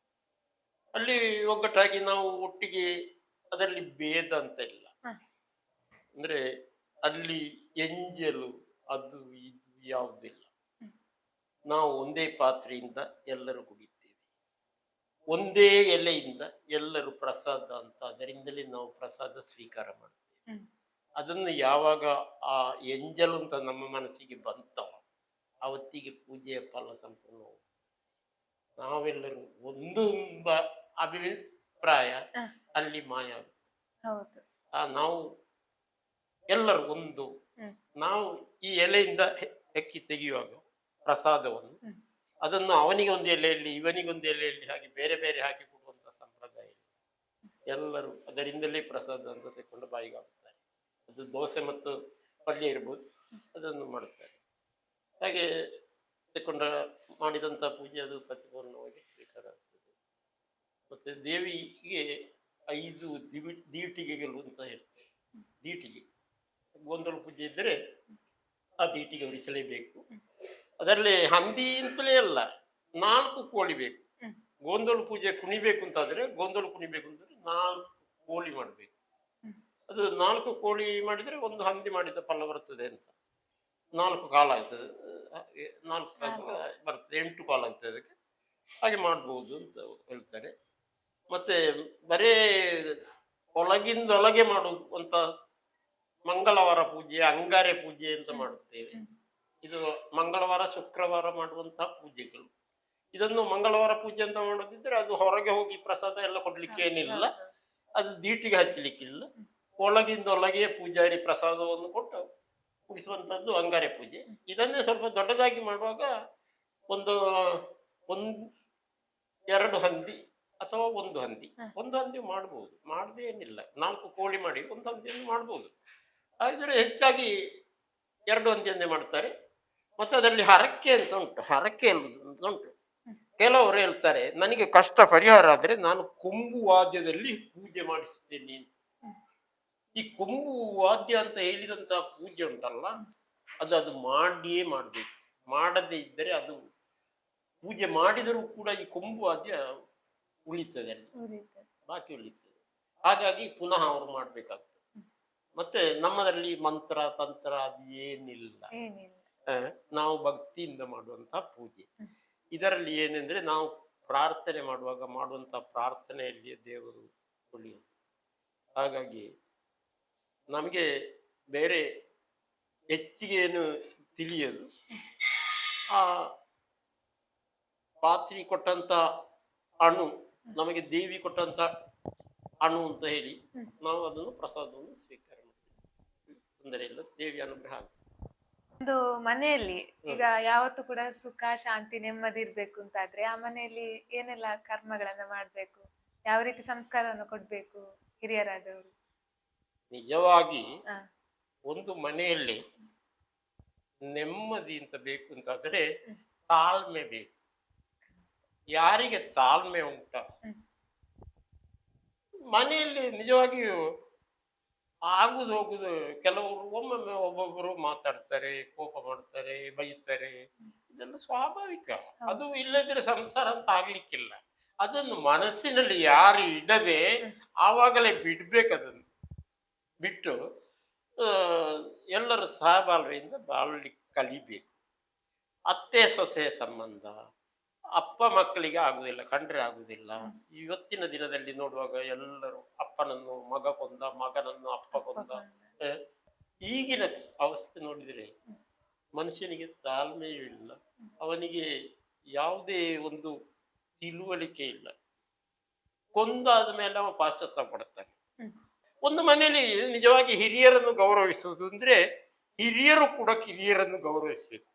ಅಲ್ಲಿ ಒಗ್ಗಟ್ಟಾಗಿ ನಾವು ಒಟ್ಟಿಗೆ, ಅದರಲ್ಲಿ ಭೇದ ಅಂತ ಇಲ್ಲ. ಹ. ಅಂದ್ರೆ ಅಲ್ಲಿ ಎಂಜಲು ಅದು ಇದು ಯಾವುದಿಲ್ಲ. ನಾವು ಒಂದೇ ಪಾತ್ರೆಯಿಂದ ಎಲ್ಲರೂ ಕುಡಿತೇವೆ, ಒಂದೇ ಎಲೆಯಿಂದ ಎಲ್ಲರೂ ಪ್ರಸಾದ ಅಂತ, ಅದರಿಂದಲೇ ನಾವು ಪ್ರಸಾದ ಸ್ವೀಕಾರ ಮಾಡ್ತೇವೆ. ಹ್ಮ್. ಅದನ್ನು ಯಾವಾಗ ಆ ಎಂಜಲು ಅಂತ ನಮ್ಮ ಮನಸ್ಸಿಗೆ ಬಂತೋ ಅವತ್ತಿಗೆ ಪೂಜೆಯ ಫಲ ಸಂಪೂರ್ಣ. ನಾವೆಲ್ಲರೂ ಒಂದು ಎಂಬ ಅಭಿಪ್ರಾಯ ಹ. ಅಲ್ಲಿ ಮಾಯ ಆಗುತ್ತೆ. ಹೌದು. ನಾವು ಎಲ್ಲರೂ ಒಂದು, ಹ್ಮ್. ನಾವು ಈ ಎಲೆಯಿಂದ ಹೆಕ್ಕಿ ತೆಗೆಯುವಾಗ ಪ್ರಸಾದವನ್ನು ಹ್ಮ್. ಅದನ್ನು ಅವನಿಗೆ ಒಂದು ಎಲೆಯಲ್ಲಿ ಇವನಿಗೊಂದು ಎಲೆಯಲ್ಲಿ ಹಾಗೆ ಬೇರೆ ಬೇರೆ ಹಾಕಿ ಕೊಡುವಂತ ಸಂಪ್ರದಾಯ ಇಲ್ಲ. ಎಲ್ಲರೂ ಅದರಿಂದಲೇ ಪ್ರಸಾದ ಅಂತ ತೆಕ್ಕೊಂಡು ಬಾಯಿಗೆ ಹಾಕ್ತಾರೆ. ಅದು ದೋಸೆ ಮತ್ತು ಪಲ್ಯ ಇರ್ಬೋದು, ಅದನ್ನು ಮಾಡುತ್ತಾರೆ. ಹಾಗೆ ತೆಕ್ಕೊಂಡ ಮಾಡಿದಂಥ ಪೂಜೆ ಅದು ಪರಿಪೂರ್ಣವಾಗಿ ಸ್ವೀಕಾರಾಗ್ತದೆ. ಮತ್ತೆ ದೇವಿಗೆ 5 ದೀಟಿಗೆಗಳು ಅಂತ ಇರ್ತದೆ. ದೀಟಿಗೆ ಗೋಂದಲು ಪೂಜೆ ಇದ್ದರೆ ಆ ದೀಟಿಗೆ ಉರಿಸಲೇಬೇಕು. ಅದರಲ್ಲಿ ಹಂದಿ ಅಂತಲೇ ಅಲ್ಲ, 4 ಕೋಳಿ ಬೇಕು. ಹ್ಮ್. ಗೋಂದಲು ಪೂಜೆ ಕುಣಿಬೇಕು ಅಂತಾದ್ರೆ, ಗೋಂದಲು ಕುಣಿಬೇಕು ಅಂತಂದ್ರೆ 4 ಕೋಳಿ ಮಾಡಬೇಕು. ಹ್ಮ್. ಅದು 4 ಕೋಳಿ ಮಾಡಿದ್ರೆ ಒಂದು ಹಂದಿ ಮಾಡಿದ ಫಲ ಬರ್ತದೆ ಅಂತ. 4 ಕಾಲ ಆಗ್ತದೆ, 4 ಬರ್ತದೆ, 8 ಕಾಲ ಆಗ್ತದೆ ಅದಕ್ಕೆ. ಹಾಗೆ ಮಾಡ್ಬೋದು ಅಂತ ಹೇಳ್ತಾರೆ. ಮತ್ತೆ ಬರೇ ಒಳಗಿಂದೊಳಗೆ ಮಾಡುವಂತ ಮಂಗಳವಾರ ಪೂಜೆ, ಅಂಗಾರೆ ಪೂಜೆ ಅಂತ ಮಾಡುತ್ತೇವೆ. ಇದು ಮಂಗಳವಾರ ಶುಕ್ರವಾರ ಮಾಡುವಂತಹ ಪೂಜೆಗಳು. ಇದನ್ನು ಮಂಗಳವಾರ ಪೂಜೆ ಅಂತ ಮಾಡೋದಿದ್ರೆ ಅದು ಹೊರಗೆ ಹೋಗಿ ಪ್ರಸಾದ ಎಲ್ಲ ಕೊಡ್ಲಿಕ್ಕೆ ಏನಿಲ್ಲ, ಅದು ದೀಟಿಗೆ ಹಚ್ಚಲಿಕ್ಕಿಲ್ಲ. ಒಳಗಿಂದೊಳಗೆ ಪೂಜಾರಿ ಪ್ರಸಾದವನ್ನು ಕೊಟ್ಟು ಮುಗಿಸುವಂಥದ್ದು ಅಂಗಾರೆ ಪೂಜೆ. ಇದನ್ನೇ ಸ್ವಲ್ಪ ದೊಡ್ಡದಾಗಿ ಮಾಡುವಾಗ ಒಂದು 2 ಹಂದಿ ಅಥವಾ 1 ಹಂದಿ, 1 ಹಂದಿ ಮಾಡ್ಬೋದು, ಮಾಡದೇ ಏನಿಲ್ಲ. 4 ಕೋಳಿ ಮಾಡಿ 1 ಹಂದಿಯನ್ನು ಮಾಡ್ಬೋದು. ಆದರೆ ಹೆಚ್ಚಾಗಿ 2 ಹಂದಿಯನ್ನೇ ಮಾಡ್ತಾರೆ. ಮತ್ತೆ ಅದರಲ್ಲಿ ಹರಕೆ ಅಂತ ಉಂಟು, ಹರಕೆ ಅಂತ ಉಂಟು. ಕೆಲವರು ಹೇಳ್ತಾರೆ ನನಗೆ ಕಷ್ಟ ಪರಿಹಾರ ಆದ್ರೆ ನಾನು ಕೊಂಬು ವಾದ್ಯದಲ್ಲಿ ಪೂಜೆ ಮಾಡಿಸ್ತೇನೆ. ಈ ಕೊಂಬು ವಾದ್ಯ ಅಂತ ಹೇಳಿದಂತ ಪೂಜೆ ಉಂಟಲ್ಲ, ಅದು ಮಾಡಿಯೇ ಮಾಡ್ಬೇಕು. ಮಾಡದೇ ಇದ್ದರೆ ಅದು ಪೂಜೆ ಮಾಡಿದರೂ ಕೂಡ ಈ ಕೊಂಬು ವಾದ್ಯ ಉಳಿತದೆ ಅಲ್ಲಿ, ಬಾಕಿ ಉಳಿತದೆ. ಹಾಗಾಗಿ ಪುನಃ ಅವರು ಮಾಡ್ಬೇಕಾಗ್ತದೆ. ಮತ್ತೆ ನಮ್ಮದಲ್ಲಿ ಮಂತ್ರ ತಂತ್ರ ಅದು ಏನಿಲ್ಲ. ನಾವು ಭಕ್ತಿಯಿಂದ ಮಾಡುವಂತಹ ಪೂಜೆ. ಇದರಲ್ಲಿ ಏನೆಂದ್ರೆ ನಾವು ಪ್ರಾರ್ಥನೆ ಮಾಡುವಾಗ ಮಾಡುವಂತಹ ಪ್ರಾರ್ಥನೆಯಲ್ಲಿ ದೇವರು ಉಳಿಯುವುದು. ಹಾಗಾಗಿ ನಮಗೆ ಬೇರೆ ಹೆಚ್ಚಿಗೆ ಏನು ತಿಳಿಯದು. ಆ ಪಾತ್ರಿ ಕೊಟ್ಟಂತ ಅಣು ನಮಗೆ ದೇವಿ ಕೊಟ್ಟಂತ ಅಣು ಅಂತ ಹೇಳಿ ನಾವು ಅದನ್ನು ಪ್ರಸಾದವನ್ನು ಸ್ವೀಕಾರ ಮಾಡ್ತೀವಿ. ತೊಂದರೆ ಇಲ್ಲ, ದೇವಿ ಅನುಗ್ರಹ ಆಗುತ್ತೆ. ಒಂದು ಮನೆಯಲ್ಲಿ ಈಗ ಯಾವತ್ತೂ ಕೂಡ ಸುಖ ಶಾಂತಿ ನೆಮ್ಮದಿ ಇರ್ಬೇಕು ಅಂತಾದ್ರೆ ಆ ಮನೆಯಲ್ಲಿ ಏನೆಲ್ಲ ಕರ್ಮಗಳನ್ನ ಮಾಡ್ಬೇಕು, ಯಾವ ರೀತಿ ಸಂಸ್ಕಾರವನ್ನು ಕೊಡ್ಬೇಕು ಹಿರಿಯರಾದವರು? ನಿಜವಾಗಿ ಒಂದು ಮನೆಯಲ್ಲಿ ನೆಮ್ಮದಿ ಅಂತ ಬೇಕು ಅಂತಾದ್ರೆ ತಾಳ್ಮೆ ಬೇಕು. ಯಾರಿಗೆ ತಾಳ್ಮೆ ಉಂಟ ಮನೆಯಲ್ಲಿ ನಿಜವಾಗಿಯೂ ಆಗುದು ಹೋಗುದು. ಕೆಲವರು ಒಮ್ಮೊಮ್ಮೆ ಒಬ್ಬೊಬ್ಬರು ಮಾತಾಡ್ತಾರೆ, ಕೋಪ ಮಾಡ್ತಾರೆ, ಬೈತಾರೆ, ಇದೆಲ್ಲ ಸ್ವಾಭಾವಿಕ. ಅದು ಇಲ್ಲದ್ರೆ ಸಂಸಾರ ಅಂತ ಆಗ್ಲಿಕ್ಕಿಲ್ಲ. ಅದನ್ನು ಮನಸ್ಸಿನಲ್ಲಿ ಯಾರು ಇಡದೆ ಆವಾಗಲೇ ಬಿಡ್ಬೇಕು. ಅದನ್ನು ಬಿಟ್ಟು ಎಲ್ಲರ ಸಹಬಾಳ್ವೆಯಿಂದ ಬಾಳ್ಲಿಕ್ಕೆ ಕಲಿಬೇಕು. ಅತ್ತೆ ಸೊಸೆಯ ಸಂಬಂಧ ಅಪ್ಪ ಮಕ್ಕಳಿಗೆ ಆಗುದಿಲ್ಲ, ಕಂಡ್ರೆ ಆಗುದಿಲ್ಲ. ಇವತ್ತಿನ ದಿನದಲ್ಲಿ ನೋಡುವಾಗ ಎಲ್ಲರೂ ಅಪ್ಪನನ್ನು ಮಗ ಕೊಂದ, ಮಗನನ್ನು ಅಪ್ಪ ಕೊಂದ, ಈಗಿನ ಅವಸ್ಥೆ ನೋಡಿದರೆ ಮನುಷ್ಯನಿಗೆ ತಾಳ್ಮೆಯೂ ಇಲ್ಲ, ಅವನಿಗೆ ಯಾವುದೇ ಒಂದು ತಿಳುವಳಿಕೆ ಇಲ್ಲ. ಕೊಂದಾದ ಮೇಲೆ ಅವ ಪಾಶ್ಚಾತ್ತಾಪ ಪಡುತ್ತಾನೆ. ಒಂದು ಮನೆಯಲ್ಲಿ ನಿಜವಾಗಿ ಹಿರಿಯರನ್ನು ಗೌರವಿಸುವುದು ಅಂದ್ರೆ ಹಿರಿಯರು ಕೂಡ ಕಿರಿಯರನ್ನು ಗೌರವಿಸಬೇಕು.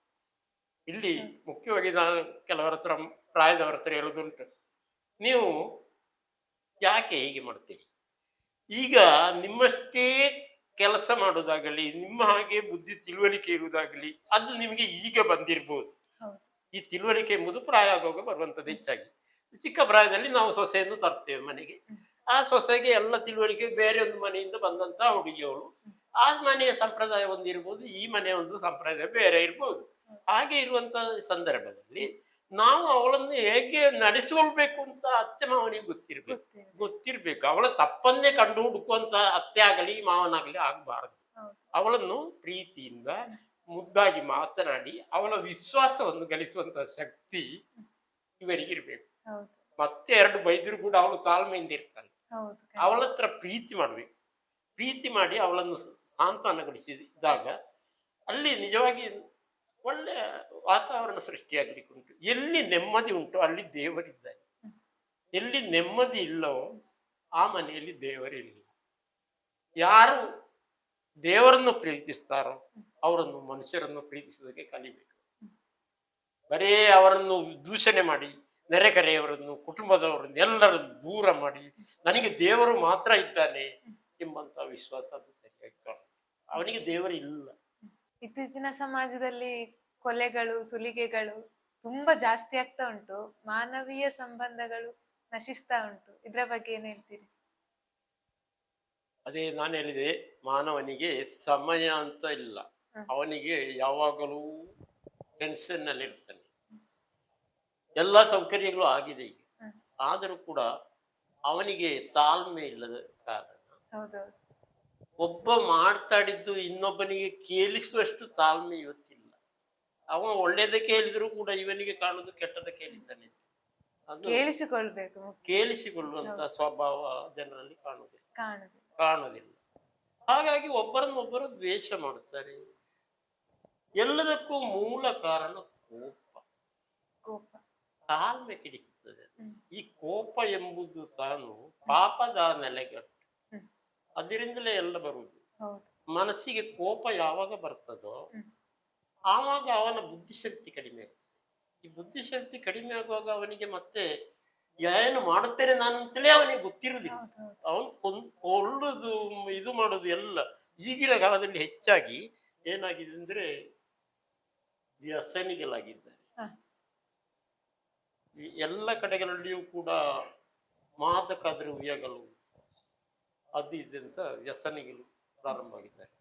ಇಲ್ಲಿ ಮುಖ್ಯವಾಗಿ ನಾನು ಕೆಲವರ ಹತ್ರ, ಪ್ರಾಯದವರ ಹತ್ರ ಹೇಳೋದುಂಟು, ನೀವು ಯಾಕೆ ಹೀಗೆ ಮಾಡ್ತೀರಿ? ಈಗ ನಿಮ್ಮಷ್ಟೇ ಕೆಲಸ ಮಾಡೋದಾಗಲಿ, ನಿಮ್ಮ ಹಾಗೆ ಬುದ್ಧಿ ತಿಳುವಳಿಕೆ ಇರುವುದಾಗಲಿ, ಅದು ನಿಮಗೆ ಈಗ ಬಂದಿರ್ಬೋದು. ಈ ತಿಳುವಳಿಕೆ ಎಂಬುದು ಪ್ರಾಯ ಆಗುವಾಗ ಬರುವಂಥದ್ದು. ಹೆಚ್ಚಾಗಿ ಚಿಕ್ಕ ಪ್ರಾಯದಲ್ಲಿ ನಾವು ಸೊಸೆಯನ್ನು ತರ್ತೇವೆ ಮನೆಗೆ. ಆ ಸೊಸೆಗೆ ಎಲ್ಲ ತಿಳುವಳಿಕೆ ಬೇರೆ ಒಂದು ಮನೆಯಿಂದ ಬಂದಂತಹ ಹುಡುಗಿಯವಳು. ಆ ಮನೆಯ ಸಂಪ್ರದಾಯ ಒಂದು ಇರ್ಬೋದು, ಈ ಮನೆಯ ಒಂದು ಸಂಪ್ರದಾಯ ಬೇರೆ ಇರ್ಬೋದು. ಹಾಗೆ ಇರುವಂತ ಸಂದರ್ಭದಲ್ಲಿ ನಾವು ಅವಳನ್ನು ಹೇಗೆ ನಡೆಸಿಕೊಳ್ಬೇಕು ಅಂತ ಅತ್ತೆ ಮಾವನಿಗೆ ಗೊತ್ತಿರ್ಬೇಕು. ಅವಳ ತಪ್ಪನ್ನೇ ಕಂಡು ಹುಡುಕುವಂತ ಅತ್ತೆ ಆಗಲಿ ಮಾವನಾಗಲಿ ಆಗಬಾರದು. ಅವಳನ್ನು ಪ್ರೀತಿಯಿಂದ ಮುದ್ದಾಗಿ ಮಾತನಾಡಿ ಅವಳ ವಿಶ್ವಾಸವನ್ನು ಗಳಿಸುವಂತ ಶಕ್ತಿ ಇವರಿಗಿರ್ಬೇಕು. ಮತ್ತೆ ಎರಡು ಬೈದರು ಕೂಡ ಅವಳು ತಾಳ್ಮೆಯಿಂದ ಇರ್ತಾಳೆ. ಅವಳ ಹತ್ರ ಪ್ರೀತಿ ಮಾಡ್ಬೇಕು. ಪ್ರೀತಿ ಮಾಡಿ ಅವಳನ್ನು ಸಾಂತ್ವನಗೊಳಿಸಿದಾಗ ಅಲ್ಲಿ ನಿಜವಾಗಿ ಒಳ್ಳೆ ವಾತಾವರಣ ಸೃಷ್ಟಿಯಾಗಲಿಕ್ಕೆ ಉಂಟು. ಎಲ್ಲಿ ನೆಮ್ಮದಿ ಉಂಟು ಅಲ್ಲಿ ದೇವರಿದ್ದಾನೆ. ಎಲ್ಲಿ ನೆಮ್ಮದಿ ಇಲ್ಲವೋ ಆ ಮನೆಯಲ್ಲಿ ದೇವರಿಲ್ಲ. ಯಾರು ದೇವರನ್ನು ಪ್ರೀತಿಸ್ತಾರೋ ಅವರನ್ನು ಮನುಷ್ಯರನ್ನು ಪ್ರೀತಿಸೋದಕ್ಕೆ ಕಲಿಬೇಕು. ಬರೇ ಅವರನ್ನು ದೂಷಣೆ ಮಾಡಿ ನೆರೆಕರೆಯವರನ್ನು, ಕುಟುಂಬದವರನ್ನು ಎಲ್ಲರನ್ನು ದೂರ ಮಾಡಿ ನನಗೆ ದೇವರು ಮಾತ್ರ ಇದ್ದಾನೆ ಎಂಬಂತ ವಿಶ್ವಾಸ ಅದು ಸರಿಯಾಗಿ ಕಾಣುತ್ತೆ. ಅವನಿಗೆ ದೇವರು ಇಲ್ಲ. ಇತ್ತೀಚಿನ ಸಮಾಜದಲ್ಲಿ ಕೊಲೆಗಳು, ಸುಲಿಗೆಗಳು ತುಂಬಾ ಜಾಸ್ತಿ ಆಗ್ತಾ ಉಂಟು. ಮಾನವೀಯ ಸಂಬಂಧಗಳು ನಶಿಸ್ತಾ ಉಂಟು. ಇದ್ರ ಬಗ್ಗೆ ಏನ್ ಹೇಳ್ತೀರಿ? ಅದೇ ನಾನು ಹೇಳಿದೆ, ಮಾನವನಿಗೆ ಸಮಯ ಅಂತ ಇಲ್ಲ. ಅವನಿಗೆ ಯಾವಾಗಲೂ ಟೆನ್ಷನ್ ನಲ್ಲಿ ಇರ್ತಾನೆ. ಎಲ್ಲ ಸೌಕರ್ಯಗಳು ಆಗಿದೆ ಈಗ, ಆದರೂ ಕೂಡ ಅವನಿಗೆ ತಾಳ್ಮೆ ಇಲ್ಲದ ಕಾರಣ ಒಬ್ಬ ಮಾತಾಡಿದ್ದು ಇನ್ನೊಬ್ಬನಿಗೆ ಕೇಳಿಸುವಷ್ಟು ತಾಳ್ಮೆ ಇವತ್ತಿಲ್ಲ. ಅವ ಒಳ್ಳೇದಕ್ಕೆ ಹೇಳಿದ್ರು ಕೂಡ ಇವನಿಗೆ ಕಾಣುದು ಕೆಟ್ಟದಕ್ಕೆ ಹೇಳಿದ್ದಾನೆ. ಅದು ಕೇಳಿಸಿಕೊಳ್ಳುವಂತ ಸ್ವಭಾವ ಜನರಲ್ಲಿ ಕಾಣುವುದಿಲ್ಲ. ಹಾಗಾಗಿ ಒಬ್ಬರನ್ನೊಬ್ಬರು ದ್ವೇಷ ಮಾಡುತ್ತಾರೆ. ಎಲ್ಲದಕ್ಕೂ ಮೂಲ ಕಾರಣ ಕೋಪ. ತಾಳ್ಮೆ ಕೆಡಿಸುತ್ತದೆ. ಈ ಕೋಪ ಎಂಬುದು ತಾನು ಪಾಪದ ನೆಲೆಗಟ್ಟು. ಅದರಿಂದಲೇ ಎಲ್ಲ ಬರುವುದು. ಮನಸ್ಸಿಗೆ ಕೋಪ ಯಾವಾಗ ಬರ್ತದೋ ಆವಾಗ ಅವನ ಬುದ್ಧಿಶಕ್ತಿ ಕಡಿಮೆ ಆಗುತ್ತೆ. ಈ ಬುದ್ಧಿಶಕ್ತಿ ಕಡಿಮೆ ಆಗುವಾಗ ಅವನಿಗೆ ಮತ್ತೆ ಏನು ಮಾಡುತ್ತೇನೆ ನಾನು ಅಂತಲೇ ಅವನಿಗೆ ಗೊತ್ತಿರುವುದಿಲ್ಲ. ಅವನು ಕೊಳ್ಳುದು, ಇದು ಮಾಡುದು ಎಲ್ಲ ಈಗಿನ ಕಾಲದಲ್ಲಿ ಹೆಚ್ಚಾಗಿ ಏನಾಗಿದೆ ಅಂದ್ರೆ ವ್ಯಸನಿಗಳಾಗಿದ್ದಾರೆ. ಎಲ್ಲ ಕಡೆಗಳಲ್ಲಿಯೂ ಕೂಡ ಮಾದಕ ದ್ರವ್ಯಗಳು ಅದು ಇದಂತ ವ್ಯಸನಿಗಳು ಪ್ರಾರಂಭ ಆಗಿದ್ದಾರೆ.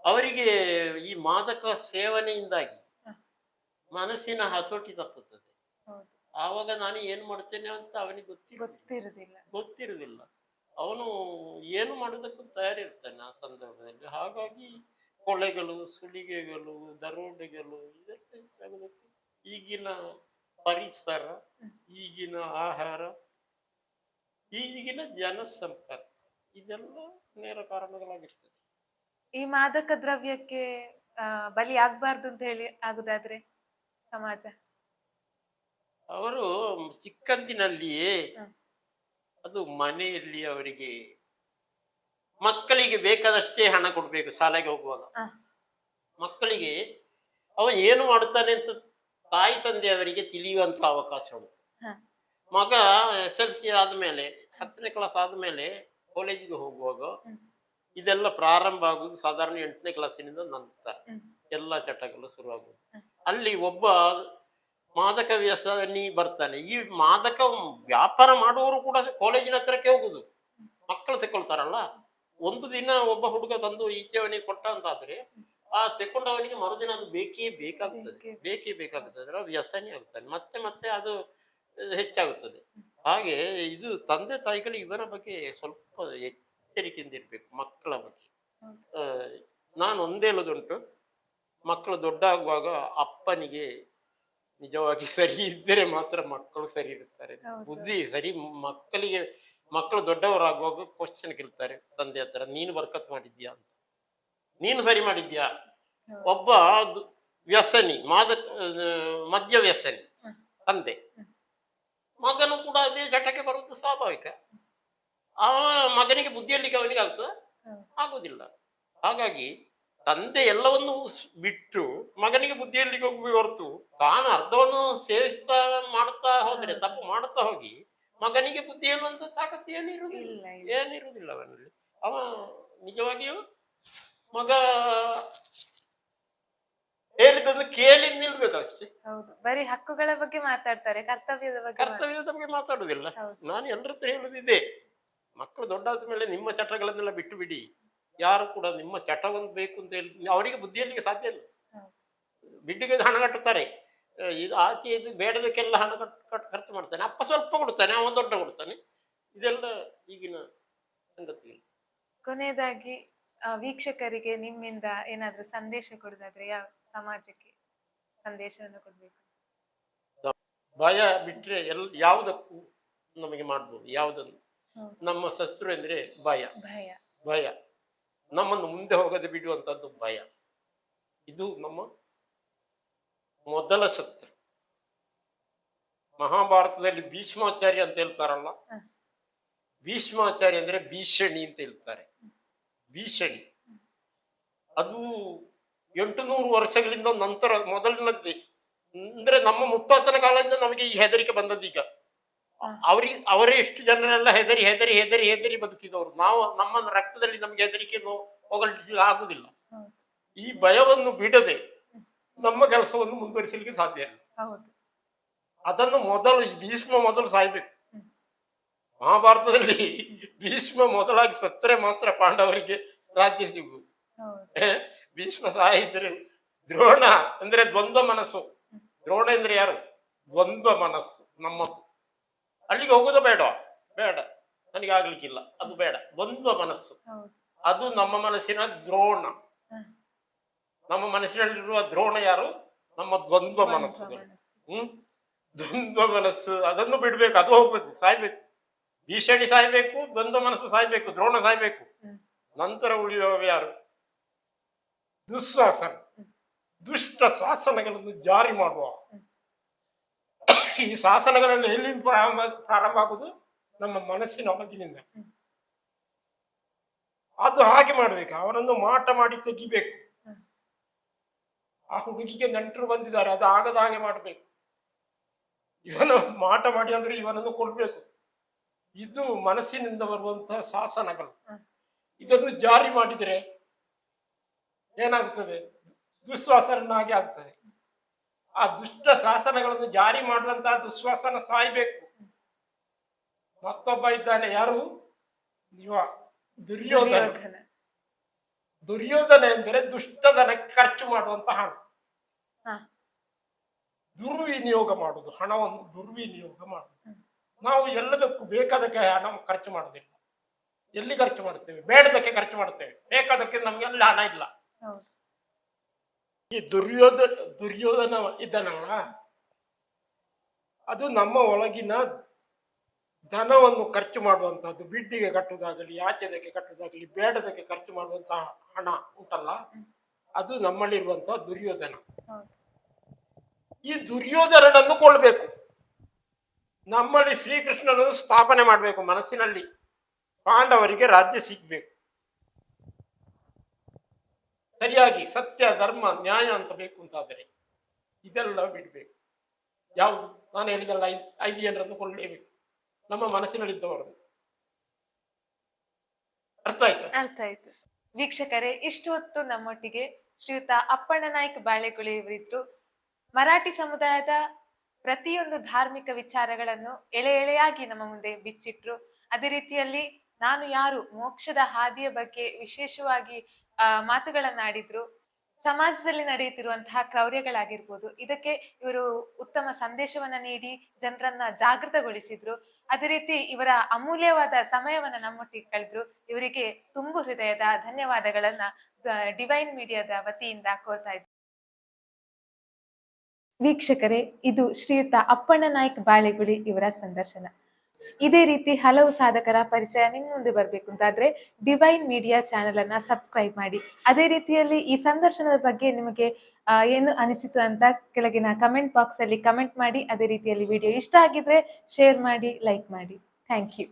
ಅವರಿಗೆ ಈ ಮಾದಕ ಸೇವನೆಯಿಂದಾಗಿ ಮನಸ್ಸಿನ ಹತೋಟಿ ತಪ್ಪುತ್ತದೆ. ಆವಾಗ ನಾನು ಏನು ಮಾಡ್ತೇನೆ ಅಂತ ಅವನಿಗೆ ಗೊತ್ತಿರುವುದಿಲ್ಲ. ಅವನು ಏನು ಮಾಡೋದಕ್ಕೂ ತಯಾರಿರ್ತಾನೆ ಆ ಸಂದರ್ಭದಲ್ಲಿ. ಹಾಗಾಗಿ ಕೊಲೆಗಳು, ಸುಲಿಗೆಗಳು, ದರೋಡೆಗಳು ಇದೆಲ್ಲ ಈಗಿನ ಪರಿಸರ, ಈಗಿನ ಆಹಾರ, ಈಗಿನ ಜನಸಂಪರ್ಕ ಇದೆಲ್ಲ ನೇರ ಕಾರಣಗಳಾಗಿರ್ತದೆ. ಈ ಮಾದಕ ದ್ರವ್ಯಕ್ಕೆ ಬಲಿ ಆಗ್ಬಾರ್ದು ಅಂತ ಹೇಳಿ ಆಗುದಾದ್ರೆ ಸಮಾಜ ಅವರು ಚಿಕ್ಕಂದಿನಲ್ಲಿಯೇ ಅದು ಮನೆಯಲ್ಲಿ ಅವರಿಗೆ ಮಕ್ಕಳಿಗೆ ಬೇಕಾದಷ್ಟೇ ಹಣ ಕೊಡ್ಬೇಕು. ಶಾಲೆಗೆ ಹೋಗುವಾಗ ಮಕ್ಕಳಿಗೆ ಅವ ಏನು ಮಾಡುತ್ತಾನೆ ಅಂತ ತಾಯಿ ತಂದೆ ಅವರಿಗೆ ತಿಳಿಯುವಂತ ಅವಕಾಶ ಉಂಟು. ಮಗ SLC ಆದ್ಮೇಲೆ 10ನೇ ಕ್ಲಾಸ್ ಆದ್ಮೇಲೆ ಕಾಲೇಜಿಗೆ ಹೋಗುವಾಗ ಇದೆಲ್ಲ ಪ್ರಾರಂಭ ಆಗುದು ಸಾಧಾರಣ 8ನೇ ಕ್ಲಾಸಿನಿಂದ ನಂತರ ಎಲ್ಲ ಚಟಗಳು ಶುರುವಾಗುವುದು. ಅಲ್ಲಿ ಒಬ್ಬ ಮಾದಕ ವ್ಯಸನಿ ಬರ್ತಾನೆ. ಈ ಮಾದಕ ವ್ಯಾಪಾರ ಮಾಡುವವರು ಕೂಡ ಕಾಲೇಜಿನ ಹತ್ರಕ್ಕೆ ಹೋಗುದು. ಮಕ್ಕಳು ತಕೊಳ್ತಾರಲ್ಲ, ಒಂದು ದಿನ ಒಬ್ಬ ಹುಡುಗ ತಂದು ಈಚೆವನಿಗೆ ಕೊಟ್ಟ ಅಂತಾದ್ರೆ ಆ ತೆಕೊಂಡವನಿಗೆ ಮರುದಿನ ಅದು ಬೇಕೇ ಬೇಕಾಗುತ್ತದೆ. ವ್ಯಸನಿ ಆಗ್ತಾನೆ. ಮತ್ತೆ ಅದು ಹೆಚ್ಚಾಗುತ್ತದೆ. ಹಾಗೆ ಇದು ತಂದೆ ತಾಯಿಗಳು ಇವರ ಬಗ್ಗೆ ಸ್ವಲ್ಪ ಎಚ್ಚರಿಕೆಯಿಂದ ಇರ್ಬೇಕು. ಮಕ್ಕಳ ಬಗ್ಗೆ ನಾನು ಒಂದೇ ಹೇಳೋದುಂಟು, ಮಕ್ಕಳು ದೊಡ್ಡ ಆಗುವಾಗ ಅಪ್ಪನಿಗೆ ನಿಜವಾಗಿ ಸರಿ ಇದ್ದರೆ ಮಾತ್ರ ಮಕ್ಕಳು ಸರಿ ಇರುತ್ತಾರೆ. ಬುದ್ಧಿ ಸರಿ ಮಕ್ಕಳು ದೊಡ್ಡವರಾಗುವಾಗ ಕ್ವಶನ್ ಕೇಳ್ತಾರೆ ತಂದೆ ಹತ್ರ, ನೀನು ಬರ್ಕತ್ ಮಾಡಿದ್ಯಾ ಅಂತ. ನೀನು ಸರಿ ಮಾಡಿದ್ಯಾ? ಹೌದು. ಒಬ್ಬ ವ್ಯಸನಿ ಮದ್ಯ ವ್ಯಸನಿ ತಂದೆ, ಮಗನು ಕೂಡ ಅದೇ ಚಟಕ್ಕೆ ಬರುವುದು ಸ್ವಾಭಾವಿಕ. ಆ ಮಗನಿಗೆ ಬುದ್ಧಿಯಲ್ಲಿಗೆ ಅವನಿಗೆ ಆಗ್ತದ? ಹೌದು. ಆಗುದಿಲ್ಲ. ಹಾಗಾಗಿ ತಂದೆ ಎಲ್ಲವನ್ನು ಬಿಟ್ಟು ಮಗನಿಗೆ ಬುದ್ಧಿಯಲ್ಲಿಗೆ ಹೋಗಿ ಹೊರತು ತಾನು ಅರ್ಧವನ್ನು ಸೇವಿಸ್ತಾ ಮಾಡ್ತಾ ಹೋದ್ರೆ, ತಪ್ಪು ಮಾಡ್ತಾ ಹೋಗಿ ಮಗನಿಗೆ ಬುದ್ಧಿ ಹೇಳುವಂತ ತಾಕತ್ತು ಏನಿರುವುದಿಲ್ಲ, ಇಲ್ಲ, ಇಲ್ಲ. ಏನಿರುವುದಿಲ್ಲ ಅವನಲ್ಲಿ. ಅವ ನಿಜವಾಗಿಯೂ ಮಗ ಹೇಳಿದ್ದನ್ನು ಕೇಳಿ ನಿಲ್ಬೇಕಷ್ಟೇ. ಹೌದು, ಬರೀ ಹಕ್ಕುಗಳ ಬಗ್ಗೆ ಮಾತಾಡ್ತಾರೆ, ಕರ್ತವ್ಯದ ಬಗ್ಗೆ ಕರ್ತವ್ಯದ ಬಗ್ಗೆ ಮಾತಾಡುದಿಲ್ಲ. ಹೌದು. ನಾನು ಎಲ್ಲರ ಹತ್ರ ಹೇಳುದಿದೆ, ಮಕ್ಕಳು ದೊಡ್ಡಾದ ಮೇಲೆ ನಿಮ್ಮ ಚಟಗಳನ್ನೆಲ್ಲ ಬಿಟ್ಟು ಬಿಡಿ. ಯಾರು ಕೂಡ ನಿಮ್ಮ ಚಟವನ್ನು ಬೇಕು ಅಂತ ಹೇಳಿ ಅವರಿಗೆ ಬುದ್ಧಿಯಲ್ಲಿಗೆ ಸಾಧ್ಯ ಇಲ್ಲ. ಹೌದು. ಬಿಡ್ಡಿಗೆ ಹಣ ಕಟ್ಟುತ್ತಾರೆ, ಇದು ಆಚೆ ಇದು ಬೇಡದಕ್ಕೆಲ್ಲ ಹಣ ಖರ್ಚು ಮಾಡ್ತಾನೆ. ಅಪ್ಪ ಸ್ವಲ್ಪ ಕೊಡ್ತಾನೆ, ಅವ ದೊಡ್ಡ ಕೊಡ್ತಾನೆ. ಇದೆಲ್ಲ ಈಗಿನ ಸಂಗತಿ. ಕೊನೆಯದಾಗಿ ವೀಕ್ಷಕರಿಗೆ ನಿಮ್ಮಿಂದ ಏನಾದ್ರೂ ಸಂದೇಶ ಕೊಡೋದಾದ್ರೆ ಯಾವ ಸಮಾಜಕ್ಕೆ ಸಂದೇಶವನ್ನು ಕೊಡ್ಬೇಕು? ಭಯ ಬಿಟ್ರೆ ಯಾವುದಕ್ಕೂ ನಮಗೆ ಮಾಡ್ಬೋದು. ಯಾವುದನ್ನು ಹೌದು. ನಮ್ಮ ಶತ್ರು ಅಂದ್ರೆ ಭಯ. ಭಯ. ಭಯ ನಮ್ಮನ್ನು ಮುಂದೆ ಹೋಗದೆ ಬಿಡುವಂತದ್ದು ಭಯ. ಇದು ನಮ್ಮ ಮೊದಲ ಶತ್ರು. ಮಹಾಭಾರತದಲ್ಲಿ ಭೀಷ್ಮಾಚಾರ್ಯ ಅಂತ ಹೇಳ್ತಾರಲ್ಲ, ಭೀಷ್ಮಾಚಾರ್ಯ ಅಂದ್ರೆ ಭೀಷಣಿ ಅಂತ ಹೇಳ್ತಾರೆ. ಭೀಷಣಿ ಅದು 800 ವರ್ಷಗಳಿಂದ ನಂತರ ಮೊದಲಿನದ್ದೇ. ಅಂದ್ರೆ ನಮ್ಮ ಮುತ್ತಾತನ ಕಾಲದಿಂದ ನಮಗೆ ಈ ಹೆದರಿಕೆ ಬಂದದ್ದೀಗ. ಅವರೇ ಎಷ್ಟು ಜನರೆಲ್ಲ ಹೆದರಿ ಹೆದರಿ ಹೆದರಿ ಹೆದರಿ ಬದುಕಿದವರು. ನಾವು ನಮ್ಮ ರಕ್ತದಲ್ಲಿ ನಮಗೆ ಹೆದರಿಕೆ ಹೋಗಲಿಕ್ಕೆ ಆಗುದಿಲ್ಲ. ಈ ಭಯವನ್ನು ಬಿಡದೆ ನಮ್ಮ ಕೆಲಸವನ್ನು ಮುಂದುವರಿಸಲಿಕ್ಕೆ ಸಾಧ್ಯ ಇಲ್ಲ. ಅದನ್ನು ಮೊದಲು ಭೀಷ್ಮ ಮೊದಲು ಸಾಯ್ಬೇಕು. ಮಹಾಭಾರತದಲ್ಲಿ ಭೀಷ್ಮ ಮೊದಲಾಗಿ ಸತ್ತರೆ ಮಾತ್ರ ಪಾಂಡವರಿಗೆ ರಾಜ್ಯ ಸಿಗುವುದು. ಭೀಷ್ಮ ಸಾಯಿದ್ರೆ ದ್ರೋಣ ಅಂದ್ರೆ ದ್ವಂದ್ವ ಮನಸ್ಸು. ದ್ರೋಣ ಅಂದ್ರೆ ಯಾರು? ದ್ವಂದ್ವ ಮನಸ್ಸು ನಮ್ಮದು. ಅಲ್ಲಿಗೆ ಹೋಗೋದು ಬೇಡ, ಬೇಡ ನನಗೆ ಆಗ್ಲಿಕ್ಕಿಲ್ಲ, ಅದು ಬೇಡ. ದ್ವಂದ್ವ ಮನಸ್ಸು ಅದು ನಮ್ಮ ಮನಸ್ಸಿನ ದ್ರೋಣ. ನಮ್ಮ ಮನಸ್ಸಿನಲ್ಲಿರುವ ದ್ರೋಣ ಯಾರು? ನಮ್ಮ ದ್ವಂದ್ವ ಮನಸ್ಸುಗಳು. ದ್ವಂದ್ವ ಮನಸ್ಸು ಅದನ್ನು ಬಿಡ್ಬೇಕು, ಅದು ಹೋಗ್ಬೇಕು, ಸಾಯ್ಬೇಕು. ಭೀಷಣಿ ಸಾಯ್ಬೇಕು, ದ್ವಂದ್ವ ಮನಸ್ಸು ಸಾಯ್ಬೇಕು, ದ್ರೋಣ ಸಾಯ್ಬೇಕು. ನಂತರ ಉಳಿಯುವ ಯಾರು? ದುಶ್ವಾಸನ, ದುಷ್ಟ ಶಾಸನಗಳನ್ನು ಜಾರಿ ಮಾಡುವ. ಈ ಶಾಸನಗಳಲ್ಲಿ ಎಲ್ಲಿಂದ ಪ್ರಾರಂಭ ಆಗುದು? ನಮ್ಮ ಮನಸ್ಸಿನ ಒಳಗಿನಿಂದ. ಅದು ಹಾಗೆ ಮಾಡ್ಬೇಕು. ಅವರನ್ನು ಮಾಟ ಮಾಡಿ ತೆಗಿಬೇಕು. ಆ ಹುಡುಗಿಗೆ ನೆಂಟರು ಬಂದಿದ್ದಾರೆ, ಅದು ಆಗದ ಹಾಗೆ ಮಾಡಬೇಕು. ಇವನ ಮಾಟ ಮಾಡಿ ಅಂದ್ರೆ ಇವನನ್ನು ಕೊಡ್ಬೇಕು. ಇದು ಮನಸ್ಸಿನಿಂದ ಬರುವಂತಹ ಶಾಸನಗಳು. ಇದನ್ನು ಜಾರಿ ಮಾಡಿದರೆ ಏನಾಗ್ತದೆ? ದುಶ್ವಾಸನಾಗಿ ಆಗ್ತದೆ. ಆ ದುಷ್ಟ ಶಾಸನಗಳನ್ನು ಜಾರಿ ಮಾಡುವಂತಹ ದುಶ್ವಾಸನ ಸಾಯ್ಬೇಕು. ಮತ್ತೊಬ್ಬ ಇದ್ದಾನೆ, ಯಾರು? ದುರ್ಯೋಧನ. ದುರ್ಯೋಧನ ಎಂದರೆ ದುಷ್ಟದನಕ್ಕೆ ಖರ್ಚು ಮಾಡುವಂತ ಹಣ, ದುರ್ವಿನಿಯೋಗ ಮಾಡುದು. ಹಣವನ್ನು ದುರ್ವಿನಿಯೋಗ ಮಾಡುದು. ನಾವು ಎಲ್ಲದಕ್ಕೂ ಬೇಕಾದಕ್ಕೆ ಹಣ ಖರ್ಚು ಮಾಡುದಿಲ್ಲ. ಎಲ್ಲಿ ಖರ್ಚು ಮಾಡ್ತೇವೆ? ಬೇಡದಕ್ಕೆ ಖರ್ಚು ಮಾಡ್ತೇವೆ. ಬೇಕಾದಕ್ಕೆ ನಮ್ಗೆಲ್ಲ ಹಣ ಇಲ್ಲ. ಈ ದುರ್ಯೋಧನ ಇದ್ದಾನಲ್ಲ, ಅದು ನಮ್ಮ ಒಳಗಿನ ಧನವನ್ನು ಖರ್ಚು ಮಾಡುವಂತಹದ್ದು. ಬಿಡ್ಡಿಗೆ ಕಟ್ಟುವುದಾಗಲಿ, ಆಚೆದಕ್ಕೆ ಕಟ್ಟುವುದಾಗಲಿ, ಬೇಡದಕ್ಕೆ ಖರ್ಚು ಮಾಡುವಂತಹ ಹಣ ಉಂಟಲ್ಲ, ಅದು ನಮ್ಮಲ್ಲಿರುವಂತಹ ದುರ್ಯೋಧನ. ಈ ದುರ್ಯೋಧನನನ್ನು ಕೊಳ್ಬೇಕು. ನಮ್ಮಲ್ಲಿ ಶ್ರೀಕೃಷ್ಣನನ್ನು ಸ್ಥಾಪನೆ ಮಾಡಬೇಕು. ಮನಸ್ಸಿನಲ್ಲಿ ಪಾಂಡವರಿಗೆ ರಾಜ್ಯ ಸಿಗ್ಬೇಕು. ಸರಿಯಾಗಿ ಸತ್ಯ, ಧರ್ಮ, ನ್ಯಾಯ ಅಂತ ಬೇಕು ಅಂತಾದರೆ ಇದೆಲ್ಲ ಬಿಡ್ಬೇಕು. ಯಾವುದು? ನಾನು ಹೇಳಿದಲ್ಲ, 5 ಜನರನ್ನು ಕೊಳ್ಳೇಬೇಕು ನಮ್ಮ ಮನಸ್ಸಿನಲ್ಲಿದ್ದವರು. ಅರ್ಥ ಆಯ್ತು? ಅರ್ಥ ಆಯ್ತು. ವೀಕ್ಷಕರೇ, ಇಷ್ಟು ಹೊತ್ತು ನಮ್ಮೊಟ್ಟಿಗೆ ಶ್ರೀಯುತ ಅಪ್ಪಣ್ಣ ನಾಯ್ಕ ಬಾಳೆಗುಳಿ ಇವರಿದ್ರು. ಮರಾಠಿ ಸಮುದಾಯದ ಪ್ರತಿಯೊಂದು ಧಾರ್ಮಿಕ ವಿಚಾರಗಳನ್ನು ಎಳೆ ಎಳೆಯಾಗಿ ನಮ್ಮ ಮುಂದೆ ಬಿಚ್ಚಿಟ್ರು. ಅದೇ ರೀತಿಯಲ್ಲಿ ನಾನು ಯಾರು, ಮೋಕ್ಷದ ಹಾದಿಯ ಬಗ್ಗೆ ವಿಶೇಷವಾಗಿ ಮಾತುಗಳನ್ನಾಡಿದ್ರು. ಸಮಾಜದಲ್ಲಿ ನಡೆಯುತ್ತಿರುವಂತಹ ಕ್ರೌರ್ಯಗಳಾಗಿರ್ಬೋದು, ಇದಕ್ಕೆ ಇವರು ಉತ್ತಮ ಸಂದೇಶವನ್ನ ನೀಡಿ ಜನರನ್ನ ಜಾಗೃತಗೊಳಿಸಿದ್ರು. ಅದೇ ರೀತಿ ಇವರ ಅಮೂಲ್ಯವಾದ ಸಮಯವನ್ನ ನಮ್ಮೊಟ್ಟಿಗೆ ಕಳೆದ್ರು. ಇವರಿಗೆ ತುಂಬು ಹೃದಯದ ಧನ್ಯವಾದಗಳನ್ನ ಡಿವೈನ್ ಮೀಡಿಯಾದ ವತಿಯಿಂದ ಕೋರ್ತಾ ಇದ್ರು. ವೀಕ್ಷಕರೇ, ಇದು ಶ್ರೀಯುತ ಅಪ್ಪಣ್ಣ ನಾಯ್ಕ ಬಾಳೆಗುಳಿ ಇವರ ಸಂದರ್ಶನ. ಇದೇ ರೀತಿ ಹಲವು ಸಾಧಕರ ಪರಿಚಯ ನಿಮ್ಮ ಮುಂದೆ ಬರಬೇಕು ಅಂತಾದ್ರೆ ಡಿವೈನ್ ಮೀಡಿಯಾ ಚಾನೆಲ್ ಅನ್ನ ಸಬ್ಸ್ಕ್ರೈಬ್ ಮಾಡಿ. ಅದೇ ರೀತಿಯಲ್ಲಿ ಈ ಸಂದರ್ಶನದ ಬಗ್ಗೆ ನಿಮಗೆ ಏನು ಅನಿಸಿತು ಅಂತ ಕೆಳಗಿನ ಕಮೆಂಟ್ ಬಾಕ್ಸ್ ಅಲ್ಲಿ ಕಮೆಂಟ್ ಮಾಡಿ. ಅದೇ ರೀತಿಯಲ್ಲಿ ವಿಡಿಯೋ ಇಷ್ಟ ಆಗಿದ್ರೆ ಶೇರ್ ಮಾಡಿ, ಲೈಕ್ ಮಾಡಿ. Thank you.